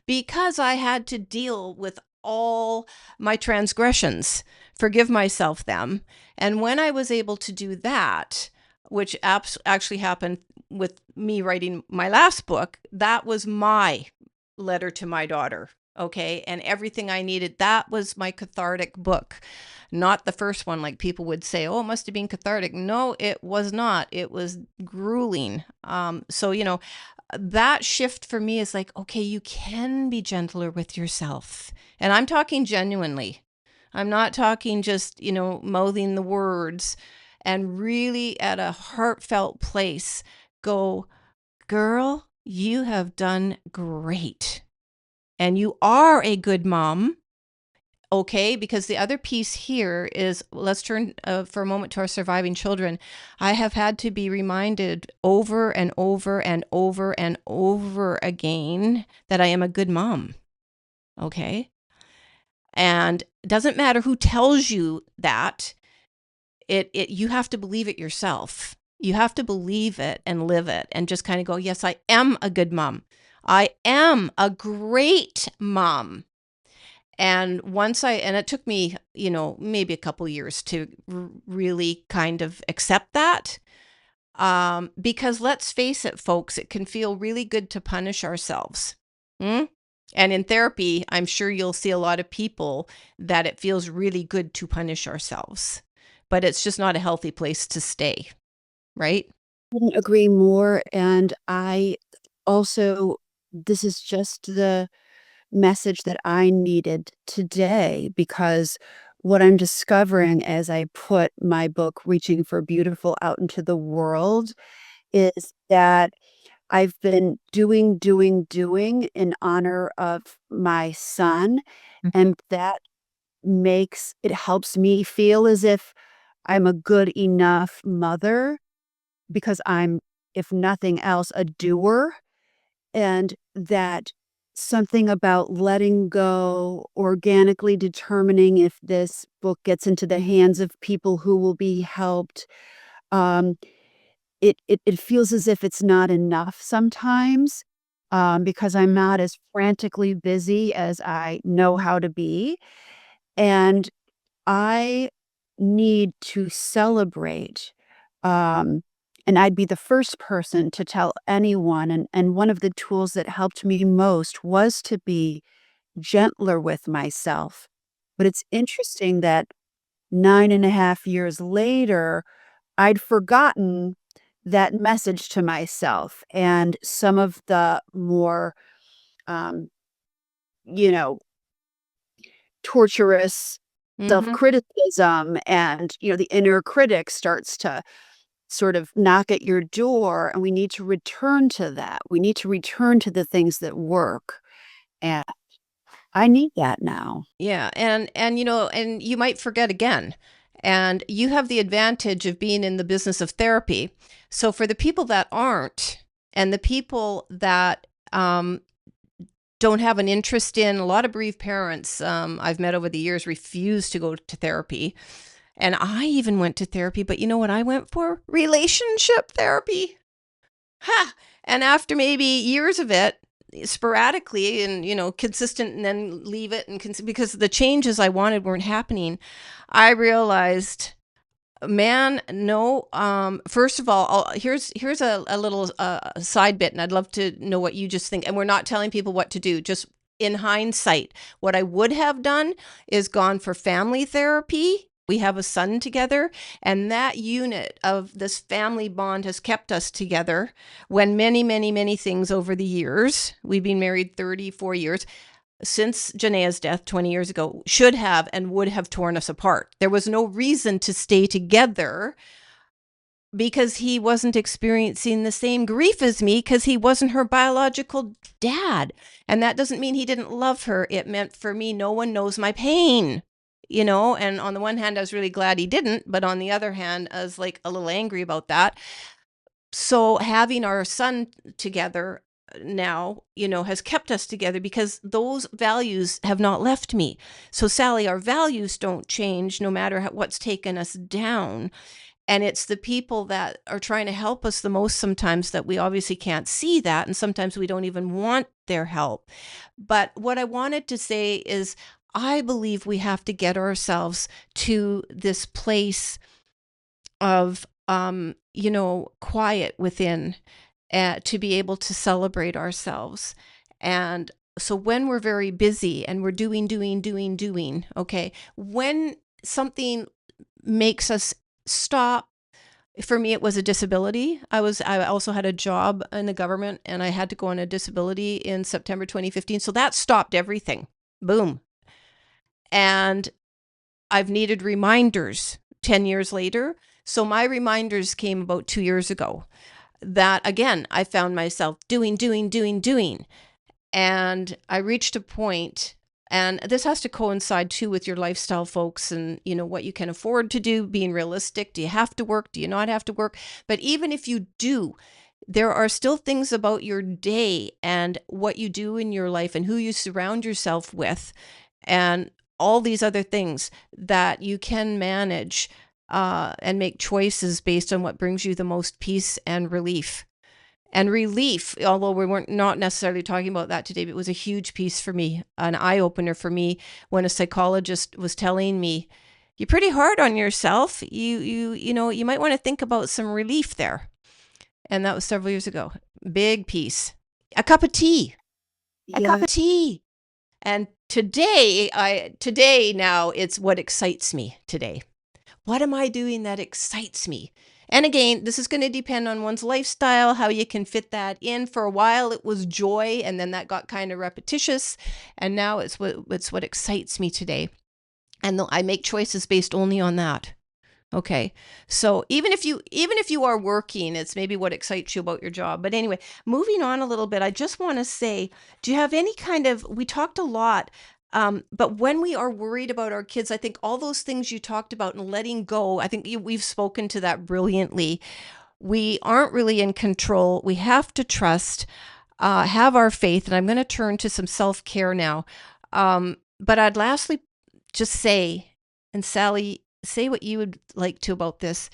because I had to deal with all my transgressions, forgive myself them. And when I was able to do that, which actually happened with me writing my last book, that was my letter to my daughter. Okay. And everything I needed, that was my cathartic book, not the first one. Like people would say, oh, it must have been cathartic. No, it was not. It was grueling. So, that shift for me is like, okay, you can be gentler with yourself. And I'm talking genuinely. I'm not talking just, mouthing the words, and really at a heartfelt place go, girl, you have done great. And you are a good mom. Okay, because the other piece here is, let's turn for a moment to our surviving children. I have had to be reminded over and over and over and over again that I am a good mom. Okay. And it doesn't matter who tells you that. You have to believe it yourself. You have to believe it and live it and just kind of go, yes, I am a good mom. I am a great mom. And and it took me, maybe a couple years to really kind of accept that. Because let's face it, folks, it can feel really good to punish ourselves. Hmm? And in therapy, I'm sure you'll see a lot of people that it feels really good to punish ourselves, but it's just not a healthy place to stay, right? Couldn't agree more, and I also this is just the message that I needed today because what I'm discovering as I put my book, Reaching for Beautiful, out into the world is that I've been doing in honor of my son, Mhm. and that it helps me feel as if I'm a good enough mother because I'm, if nothing else, a doer, and that something about letting go, organically determining if this book gets into the hands of people who will be helped, um, it feels as if it's not enough sometimes, because I'm not as frantically busy as I know how to be, and I need to celebrate, um, and I'd be the first person to tell anyone, and one of the tools that helped me most was to be gentler with myself. But it's interesting that 9.5 years later, I'd forgotten that message to myself, and some of the more, um, you know, torturous Mm-hmm. self-criticism and, the inner critic starts to sort of knock at your door, and we need to return to that. We need to return to the things that work, and I need that now. Yeah, and you might forget again. And you have the advantage of being in the business of therapy. So for the people that aren't, and the people that don't have an interest in, a lot of bereaved parents I've met over the years refuse to go to therapy. And I even went to therapy, but you know what I went for? Relationship therapy. Ha! And after maybe years of it, sporadically and consistent, and then leave it because the changes I wanted weren't happening, I realized, man, no. First of all, here's a little side bit, and I'd love to know what you just think. And we're not telling people what to do, just in hindsight, what I would have done is gone for family therapy. We have a son together, and that unit of this family bond has kept us together when many, many, many things over the years, we've been married 34 years, since Janae's death 20 years ago, should have and would have torn us apart. There was no reason to stay together because he wasn't experiencing the same grief as me because he wasn't her biological dad. And that doesn't mean he didn't love her. It meant for me, no one knows my pain. And on the one hand, I was really glad he didn't. But on the other hand, I was like a little angry about that. So having our son together now, has kept us together because those values have not left me. So, Sally, our values don't change no matter what's taken us down. And it's the people that are trying to help us the most sometimes that we obviously can't see that. And sometimes we don't even want their help. But what I wanted to say is, I believe we have to get ourselves to this place of, quiet within, to be able to celebrate ourselves. And so when we're very busy and we're doing, okay, when something makes us stop. For me, it was a disability. I also had a job in the government, and I had to go on a disability in September 2015. So that stopped everything. Boom. And I've needed reminders 10 years later. So my reminders came about 2 years ago that, again, I found myself doing. And I reached a point, and this has to coincide too with your lifestyle, folks, and what you can afford to do, being realistic. Do you have to work? Do you not have to work? But even if you do, there are still things about your day and what you do in your life and who you surround yourself with and all these other things that you can manage and make choices based on what brings you the most peace and relief. And relief, although we weren't not necessarily talking about that today, but it was a huge piece for me, an eye opener for me when a psychologist was telling me, "You're pretty hard on yourself. You might want to think about some relief there." And that was several years ago. Big piece. A cup of tea. A cup Yeah. of tea. And today now it's what excites me today. What am I doing that excites me? And again, this is going to depend on one's lifestyle, how you can fit that in. For a while, it was joy, and then that got kind of repetitious. And now it's what excites me today. And I make choices based only on that. Okay. So even if you are working, it's maybe what excites you about your job. But anyway, moving on a little bit, I just want to say, do you have any kind of, we talked a lot, but when we are worried about our kids, I think all those things you talked about and letting go, I think we've spoken to that brilliantly. We aren't really in control. We have to trust, have our faith. And I'm going to turn to some self-care now. But I'd lastly just say, and Sally, say what you would like to about this.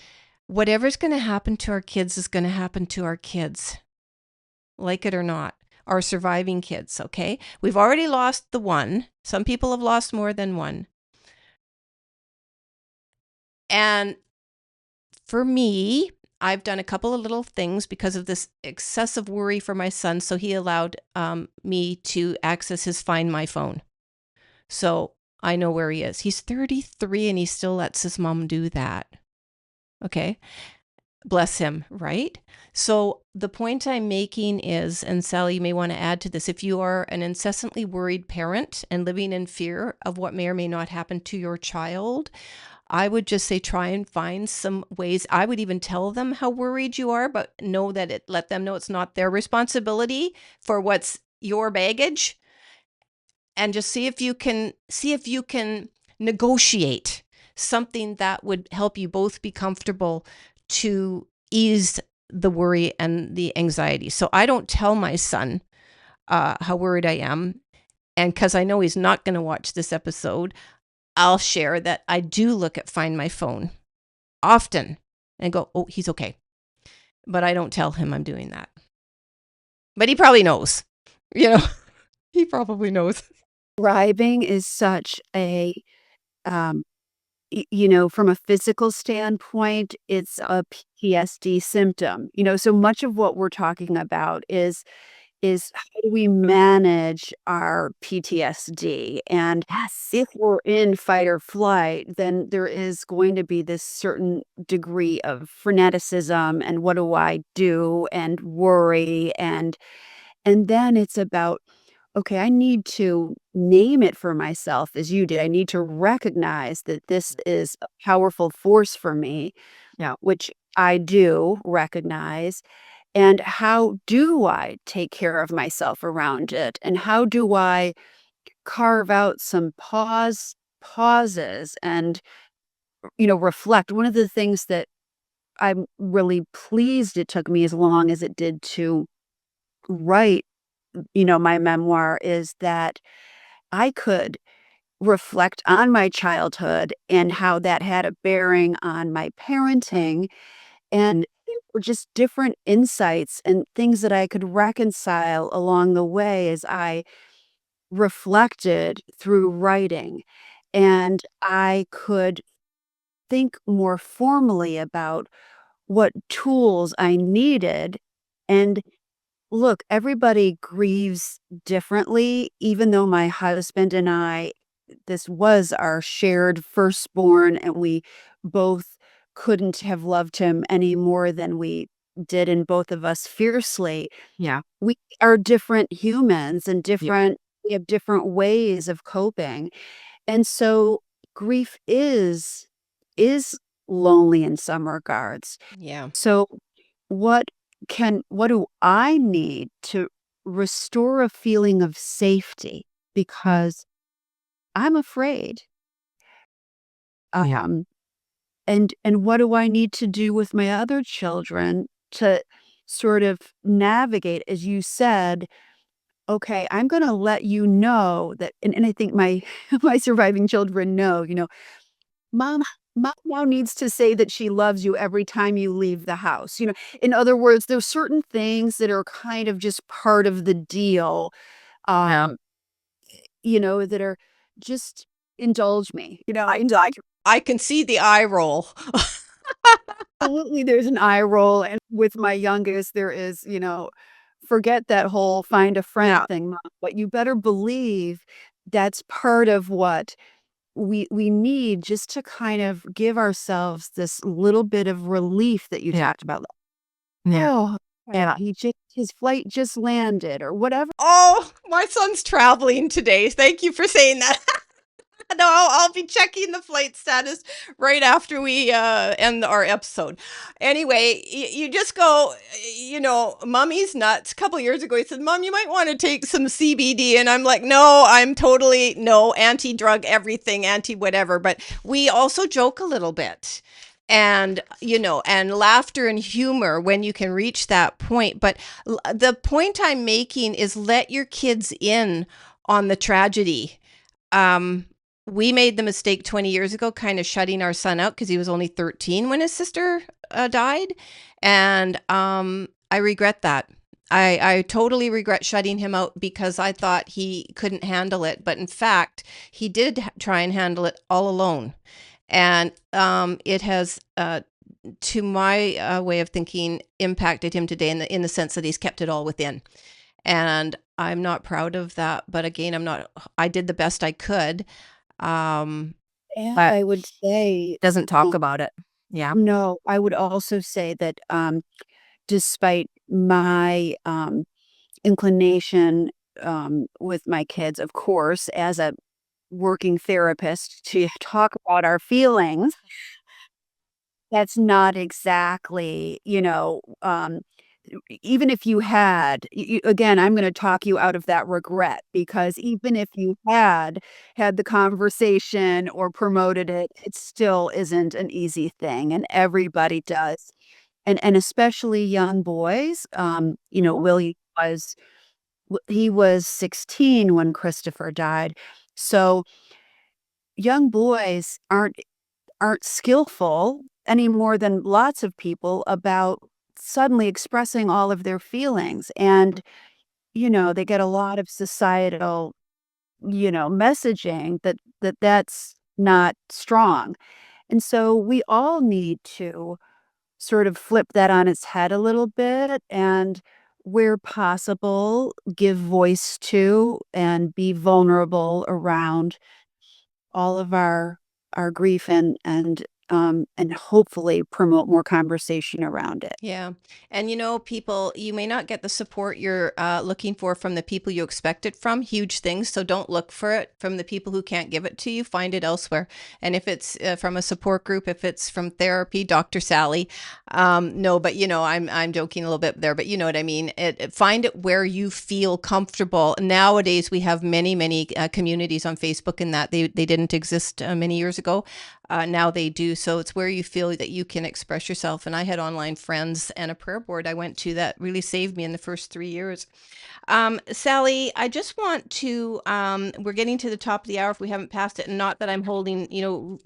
Whatever's going to happen to our kids is going to happen to our kids, like it or not, our surviving kids, okay? We've already lost the one. Some people have lost more than one. And for me, I've done a couple of little things because of this excessive worry for my son. So he allowed me to access his Find My phone. So I know where he is. He's 33 and he still lets his mom do that. Okay. Bless him, right? So the point I'm making is, and Sally, you may want to add to this, if you are an incessantly worried parent and living in fear of what may or may not happen to your child, I would just say try and find some ways. I would even tell them how worried you are, but let them know it's not their responsibility for what's your baggage, and just see if you can negotiate something that would help you both be comfortable to ease the worry and the anxiety. So I don't tell my son how worried I am. And because I know he's not going to watch this episode, I'll share that I do look at Find My phone often and go, "Oh, he's okay." But I don't tell him I'm doing that. But he probably knows, you know, he probably knows. Thriving is such a, um, from a physical standpoint, it's a PTSD symptom. So much of what we're talking about is how do we manage our PTSD? And Yes. if we're in fight or flight, then there is going to be this certain degree of freneticism and what do I do and worry and then it's about, okay, I need to name it for myself as you did. I need to recognize that this is a powerful force for me, Yeah. which I do recognize. And how do I take care of myself around it? And how do I carve out some pauses and, reflect? One of the things that I'm really pleased it took me as long as it did to write, my memoir is that I could reflect on my childhood and how that had a bearing on my parenting. And there were just different insights and things that I could reconcile along the way as I reflected through writing. And I could think more formally about what tools I needed. And look, everybody grieves differently, even though my husband and I, this was our shared firstborn, and we both couldn't have loved him any more than we did, and both of us fiercely. Yeah. We are different humans and Yeah. we have different ways of coping. And so grief is lonely in some regards. Yeah. So what what do I need to restore a feeling of safety? Because I'm afraid. Yeah. Um, and what do I need to do with my other children to sort of navigate, as you said, okay, I'm gonna let you know that and I think my my surviving children know, Mom Mom now needs to say that she loves you every time you leave the house. In other words, there's certain things that are kind of just part of the deal, Yeah. um, that are just indulge me. I can see the eye roll. Absolutely, there's an eye roll, and with my youngest, there is, forget that whole find a friend thing, Mom, but you better believe that's part of what we need just to kind of give ourselves this little bit of relief that you Yeah. talked about. Like, Yeah. "Oh, Yeah. his flight just landed," or whatever. Oh, my son's traveling today. Thank you for saying that. No, I'll be checking the flight status right after we end our episode. Anyway, you just go, Mummy's nuts. A couple years ago, he said, Mom, you might want to take some CBD. And I'm like, no, I'm totally, no, anti-drug everything, anti-whatever. But we also joke a little bit. And, and laughter and humor when you can reach that point. But the point I'm making is let your kids in on the tragedy. Um, we made the mistake 20 years ago, kind of shutting our son out because he was only 13 when his sister died. And I regret that. I totally regret shutting him out because I thought he couldn't handle it. But in fact, he did try and handle it all alone. And it has, to my way of thinking, impacted him today in the sense that he's kept it all within. And I'm not proud of that. But again, I did the best I could. And But I would say, doesn't talk about it. Yeah. no, I would also say that, despite my, inclination, with my kids, of course, as a working therapist, to talk about our feelings, that's not exactly, even if you had, again, I'm going to talk you out of that regret, because even if you had the conversation or promoted it, it still isn't an easy thing. And everybody does. And especially young boys. Willie he was 16 when Christopher died. So young boys aren't skillful any more than lots of people about suddenly expressing all of their feelings. And, they get a lot of societal, messaging that's not strong. And so we all need to sort of flip that on its head a little bit, and where possible, give voice to and be vulnerable around all of our grief, and hopefully promote more conversation around it. Yeah. And people, you may not get the support you're looking for from the people you expect it from, huge things. So don't look for it from the people who can't give it to you. Find it elsewhere. And if it's from a support group, if it's from therapy, Dr. Sally, no, but I'm joking a little bit there, but you know what I mean? Find it where you feel comfortable. Nowadays, we have many, many communities on Facebook and that they didn't exist many years ago. Now they do. So it's where you feel that you can express yourself. And I had online friends and a prayer board I went to that really saved me in the first 3 years. Sally, I just want to, we're getting to the top of the hour if we haven't passed it. And not that I'm holding,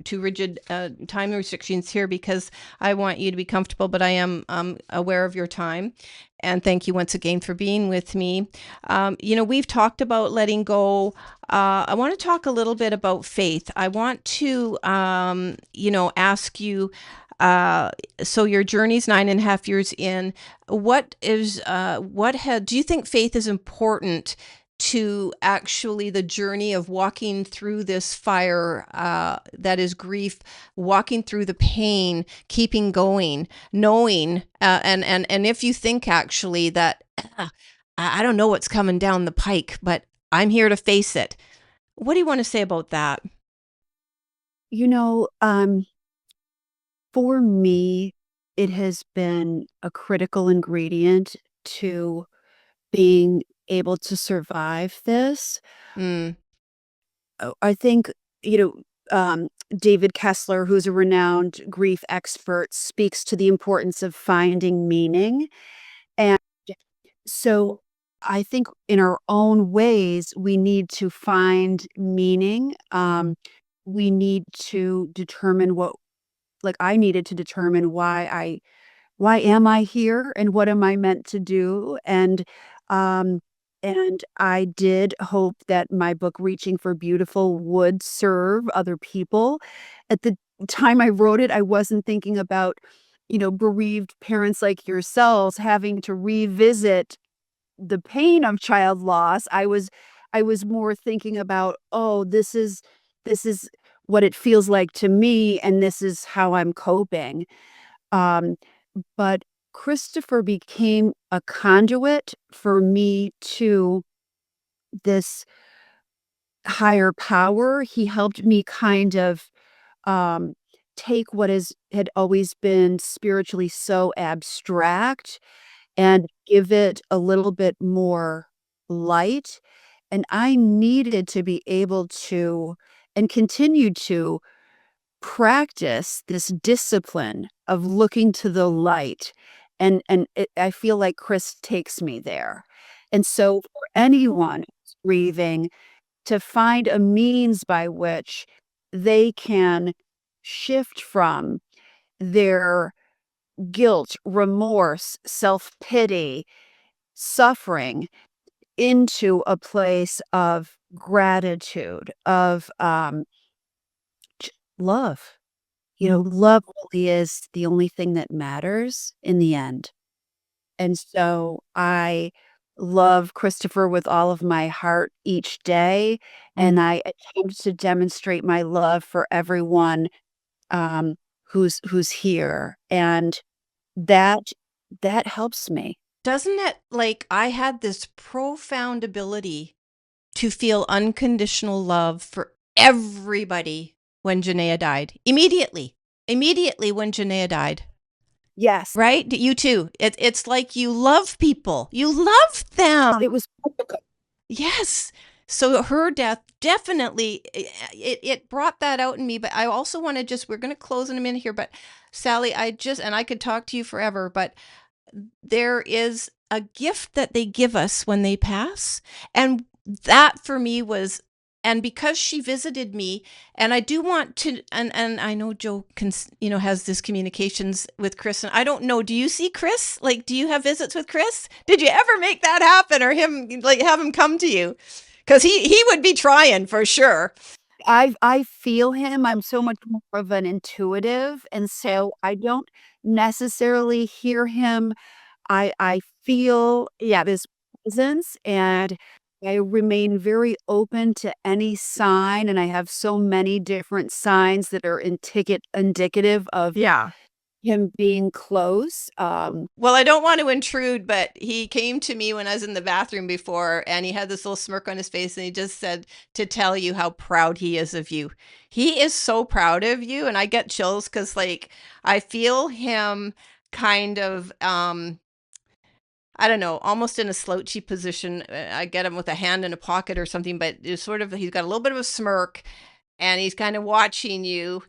too rigid time restrictions here because I want you to be comfortable, but I am aware of your time. And thank you once again for being with me. We've talked about letting go. I want to talk a little bit about faith. I want to, ask you, so your journey's 9.5 years in. Do you think faith is important to actually the journey of walking through this fire that is grief, walking through the pain, keeping going, knowing, and if you think actually that I don't know what's coming down the pike, but I'm here to face it. What do you want to say about that? You know, for me, it has been a critical ingredient to being able to survive this. Mm, I think, you know, David Kessler, who's a renowned grief expert, speaks to the importance of finding meaning. And so I think in our own ways, we need to find meaning. We need to determine what like I needed to determine why am I here and what am I meant to do? Um, and I did hope that my book, Reaching for Beautiful, would serve other people. At the time I wrote it, I wasn't thinking about, bereaved parents like yourselves having to revisit the pain of child loss. I was more thinking about, oh, this is what it feels like to me, and this is how I'm coping. Um, but Christopher became a conduit for me to this higher power. He helped me kind of um, take what had always been spiritually so abstract and give it a little bit more light. And I needed to be able to and continue to practice this discipline of looking to the light, I feel like Chris takes me there. And so for anyone who's grieving, to find a means by which they can shift from their guilt, remorse, self-pity, suffering into a place of gratitude, of love. Love really is the only thing that matters in the end. And so I love Christopher with all of my heart each day, and I attempt to demonstrate my love for everyone um, who's here, and that that helps me. Doesn't it, like, I had this profound ability to feel unconditional love for everybody when Janaea died. Immediately when Janaea died. Yes, Right? You too. It's like you love people. You love them. it was Yes. So her death definitely it brought that out in me. But I also want to we're going to close in a minute here. But Sally, and I could talk to you forever, but there is a gift that they give us when they pass. And that for me was, and because she visited me, and I do want to, and I know Joe has this communications with Chris, and I don't know, do you see Chris? Like, do you have visits with Chris? Did you ever make that happen, or have him come to you? Because he would be trying for sure. I feel him. I'm so much more of an intuitive, and so I don't necessarily hear him. I feel, yeah, this presence, and I remain very open to any sign, and I have so many different signs that are indicative of Yeah. him being close. Well, I don't want to intrude, but he came to me when I was in the bathroom before, and he had this little smirk on his face, and he just said to tell you how proud he is of you. He is so proud of you, and I get chills because, like, I feel him kind of, I don't know, almost in a slouchy position. I get him with a hand in a pocket or something, but it's sort of, he's got a little bit of a smirk, and he's kind of watching you,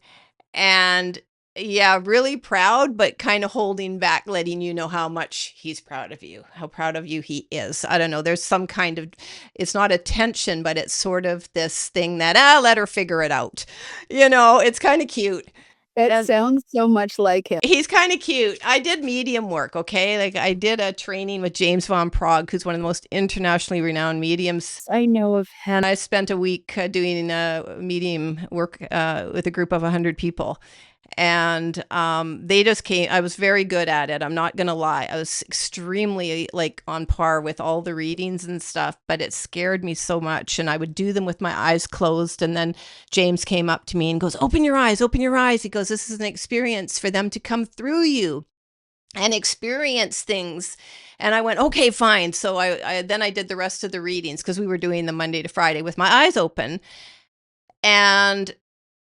and yeah, really proud, but kind of holding back, letting you know how much he's proud of you, how proud of you he is. I don't know. There's some kind of, it's not a tension, but it's sort of this thing that, let her figure it out. It's kind of cute. It sounds so much like him. He's kind of cute. I did medium work, okay? Like, I did a training with James von Prague, who's one of the most internationally renowned mediums. I know of him. And I spent a week doing medium work with a group of 100 people. And they just came. I was very good at it. I'm not going to lie. I was extremely, like, on par with all the readings and stuff, but it scared me so much. And I would do them with my eyes closed. And then James came up to me and goes, open your eyes, open your eyes. He goes, this is an experience for them to come through you and experience things. And I went, okay, fine. So then I did the rest of the readings, because we were doing them Monday to Friday with my eyes open. And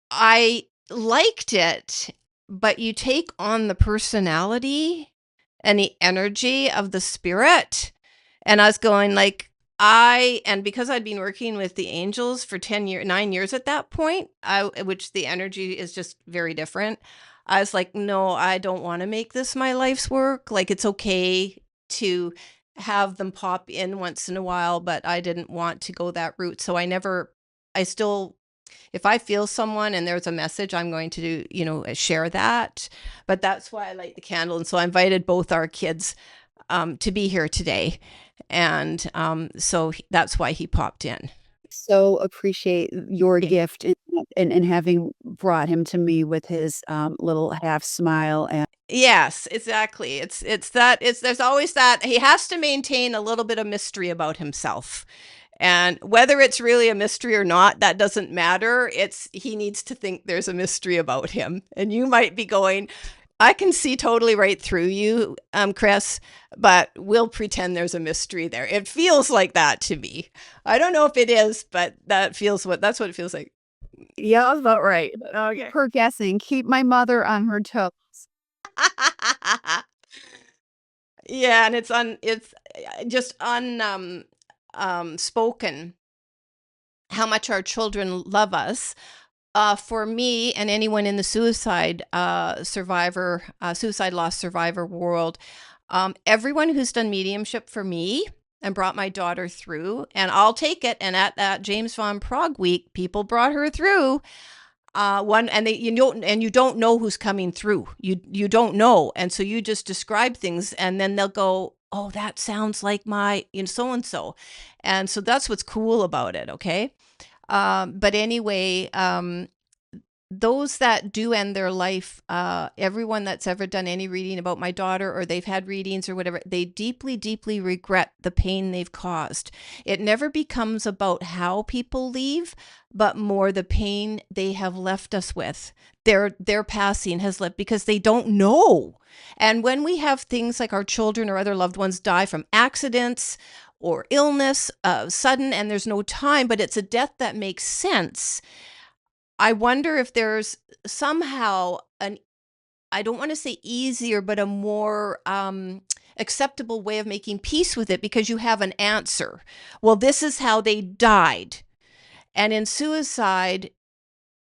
I liked it, but you take on the personality and the energy of the spirit. And I was going, like, and because I'd been working with the angels for 9 years at that point, which the energy is just very different. I was like, no, I don't want to make this my life's work. Like, it's okay to have them pop in once in a while, but I didn't want to go that route. So I still If I feel someone and there's a message, I'm going to, share that. But that's why I light the candle. And so I invited both our kids to be here today. And so that's why he popped in. So appreciate your gift and having brought him to me with his little half smile. And Yes, exactly. There's always that he has to maintain a little bit of mystery about himself. And whether it's really a mystery or not, that doesn't matter. He needs to think there's a mystery about him. And you might be going, I can see totally right through you, Chris, but we'll pretend there's a mystery there. It feels like that to me. I don't know if it is, but that's what it feels like. Yeah, that's about right. Okay. her guessing, keep my mother on her toes. Yeah, and it's just spoken how much our children love us. For me and anyone in the suicide loss survivor world, everyone who's done mediumship for me and brought my daughter through, and I'll take it. And at that James Von Prague week, people brought her through. You don't know who's coming through. You don't know, and so you just describe things, and then they'll go, "Oh, that sounds like my so and so," and so that's what's cool about it. Okay, but anyway, those that do end their life, everyone that's ever done any reading about my daughter, or they've had readings or whatever, they deeply, deeply regret the pain they've caused. It never becomes about how people leave, but more the pain they have left us with. Their passing has left because they don't know. And when we have things like our children or other loved ones die from accidents or illness, sudden, and there's no time, but it's a death that makes sense. I wonder if there's somehow I don't want to say easier, but a more acceptable way of making peace with it, because you have an answer. Well, this is how they died. And in suicide,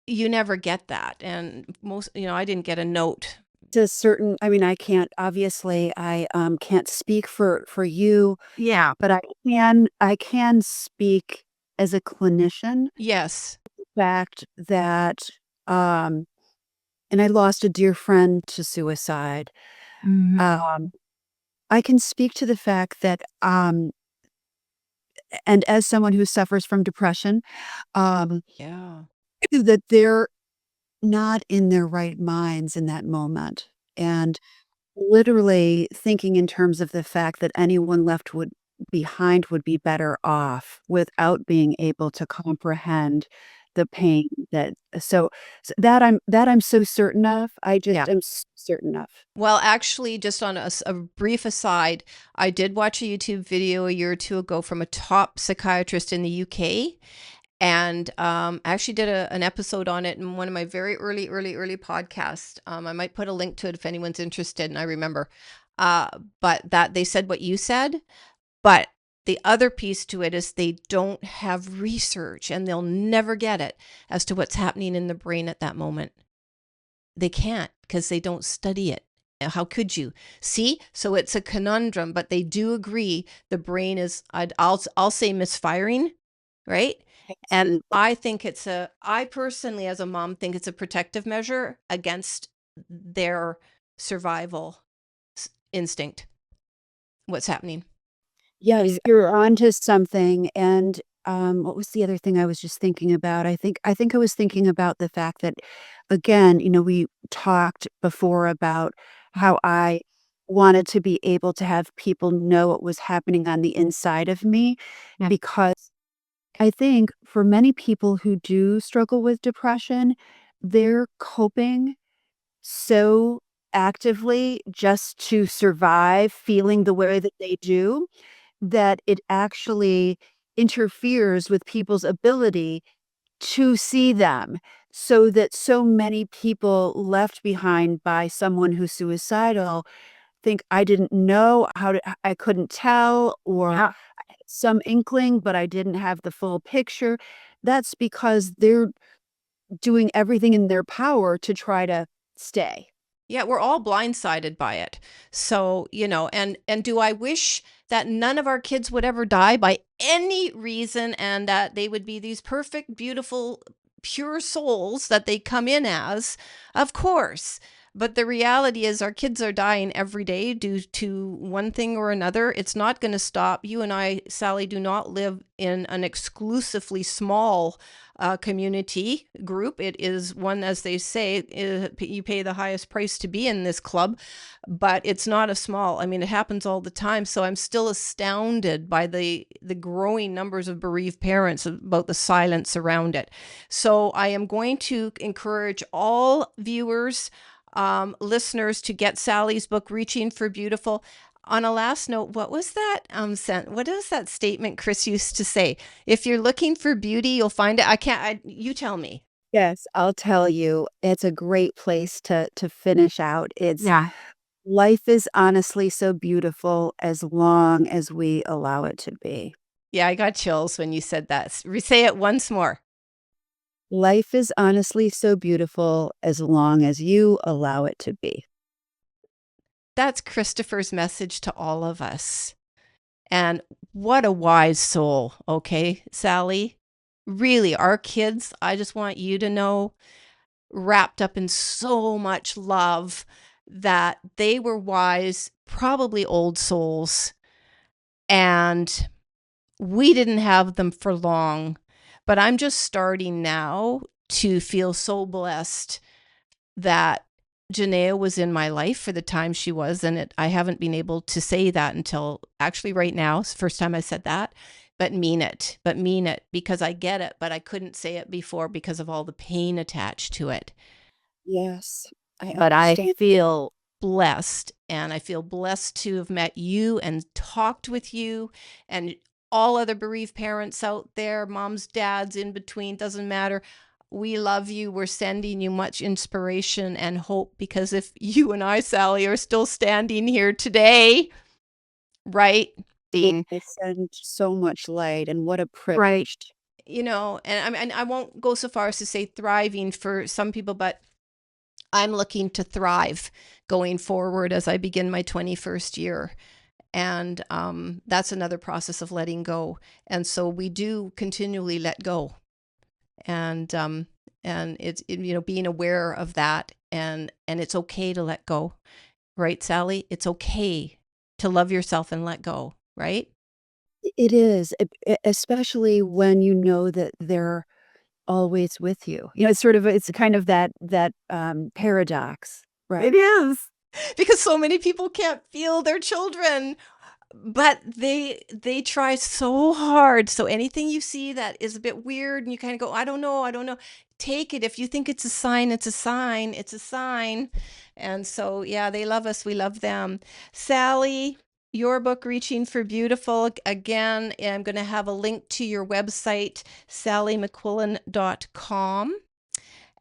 you never get that. And I didn't get a note. To certain, I mean, I can't, obviously, I can't speak for you, Yeah. but I can speak as a clinician. Yes. Fact that, and I lost a dear friend to suicide. Mhm. I can speak to the fact that, and as someone who suffers from depression, um, Yeah. that they're not in their right minds in that moment. And literally thinking in terms of the fact that anyone left would behind would be better off without being able to comprehend the pain that that I'm so certain of. I just am certain of. Well, actually, just on a brief aside, I did watch a YouTube video a year or two ago from a top psychiatrist in the UK. And I actually did an episode on it in one of my very early podcasts. I might put a link to it if anyone's interested, and I remember. But that they said what you said, but the other piece to it is they don't have research, and they'll never get it as to what's happening in the brain at that moment. They can't, because they don't study it. How could you? See? So it's a conundrum, but they do agree the brain is, I'll say, misfiring, right? And I personally, as a mom, think it's a protective measure against their survival instinct. What's happening? Yeah, you're onto something. And what was the other thing I was just thinking about? I think I was thinking about the fact that, again, we talked before about how I wanted to be able to have people know what was happening on the inside of me, because I think for many people who do struggle with depression, they're coping so actively just to survive feeling the way that they do, that it actually interferes with people's ability to see them. So that so many people left behind by someone who's suicidal think, I didn't know I couldn't tell, or I had some inkling, but I didn't have the full picture. That's because they're doing everything in their power to try to stay. Yeah, we're all blindsided by it. So, and do I wish that none of our kids would ever die by any reason, and that they would be these perfect, beautiful pure souls that they come in as, of course. But the reality is our kids are dying every day due to one thing or another. It's not going to stop. You and I, Sally, do not live in an exclusively small community group. It is one, as they say, you pay the highest price to be in this club, but it's not a small. I mean, it happens all the time. So I'm still astounded by the growing numbers of bereaved parents, about the silence around it. So I am going to encourage all viewers, listeners, to get Sally's book, Reaching for Beautiful. On a last note, what was that? What is that statement Chris used to say? If you're looking for beauty, you'll find it. You tell me. Yes, I'll tell you. It's a great place to finish out. Yeah. Life is honestly so beautiful as long as we allow it to be. Yeah, I got chills when you said that. Say it once more. Life is honestly so beautiful as long as you allow it to be. That's Christopher's message to all of us. And what a wise soul, okay, Sally? Really, our kids, I just want you to know, wrapped up in so much love, that they were wise, probably old souls, and we didn't have them for long. But I'm just starting now to feel so blessed that Janaea was in my life for the time she was, and I haven't been able to say that until actually right now. It's the first time I said that, but mean it, because I get it, but I couldn't say it before because of all the pain attached to it. Yes, But I feel blessed, and I feel blessed to have met you and talked with you and all other bereaved parents out there, moms, dads, in between, doesn't matter. We love you. We're sending you much inspiration and hope, because if you and I, Sally, are still standing here today, right? They send so much light, and what a privilege. You know, and I won't go so far as to say thriving for some people, but I'm looking to thrive going forward as I begin my 21st year. And that's another process of letting go. And so we do continually let go. And it's, you know, being aware of that, and it's okay to let go, right, Sally? It's okay to love yourself and let go, right? It is, especially when you know that they're always with you. You know, it's kind of that paradox, right? It is. Because so many people can't feel their children, but they try so hard. So anything you see that is a bit weird and you kind of go, I don't know, take it. If you think it's a sign, it's a sign, it's a sign. And so, yeah, they love us, we love them. Sally, your book, Reaching for Beautiful, again, I'm going to have a link to your website, sallymcquillen.com.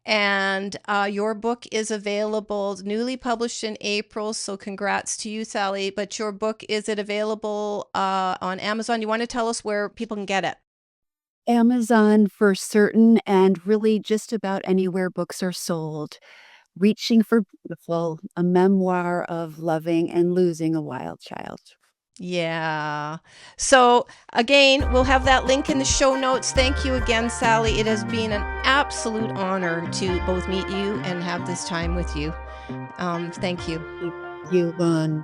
And your book is available, newly published in April. So congrats to you, Sally. But your book, is it available on Amazon? You want to tell us where people can get it? Amazon for certain, and really just about anywhere books are sold. Reaching for Beautiful, a memoir of loving and losing a wild child. Yeah. So again, we'll have that link in the show notes. Thank you again, Sally. It has been an absolute honor to both meet you and have this time with you. Thank you. You, Vonne.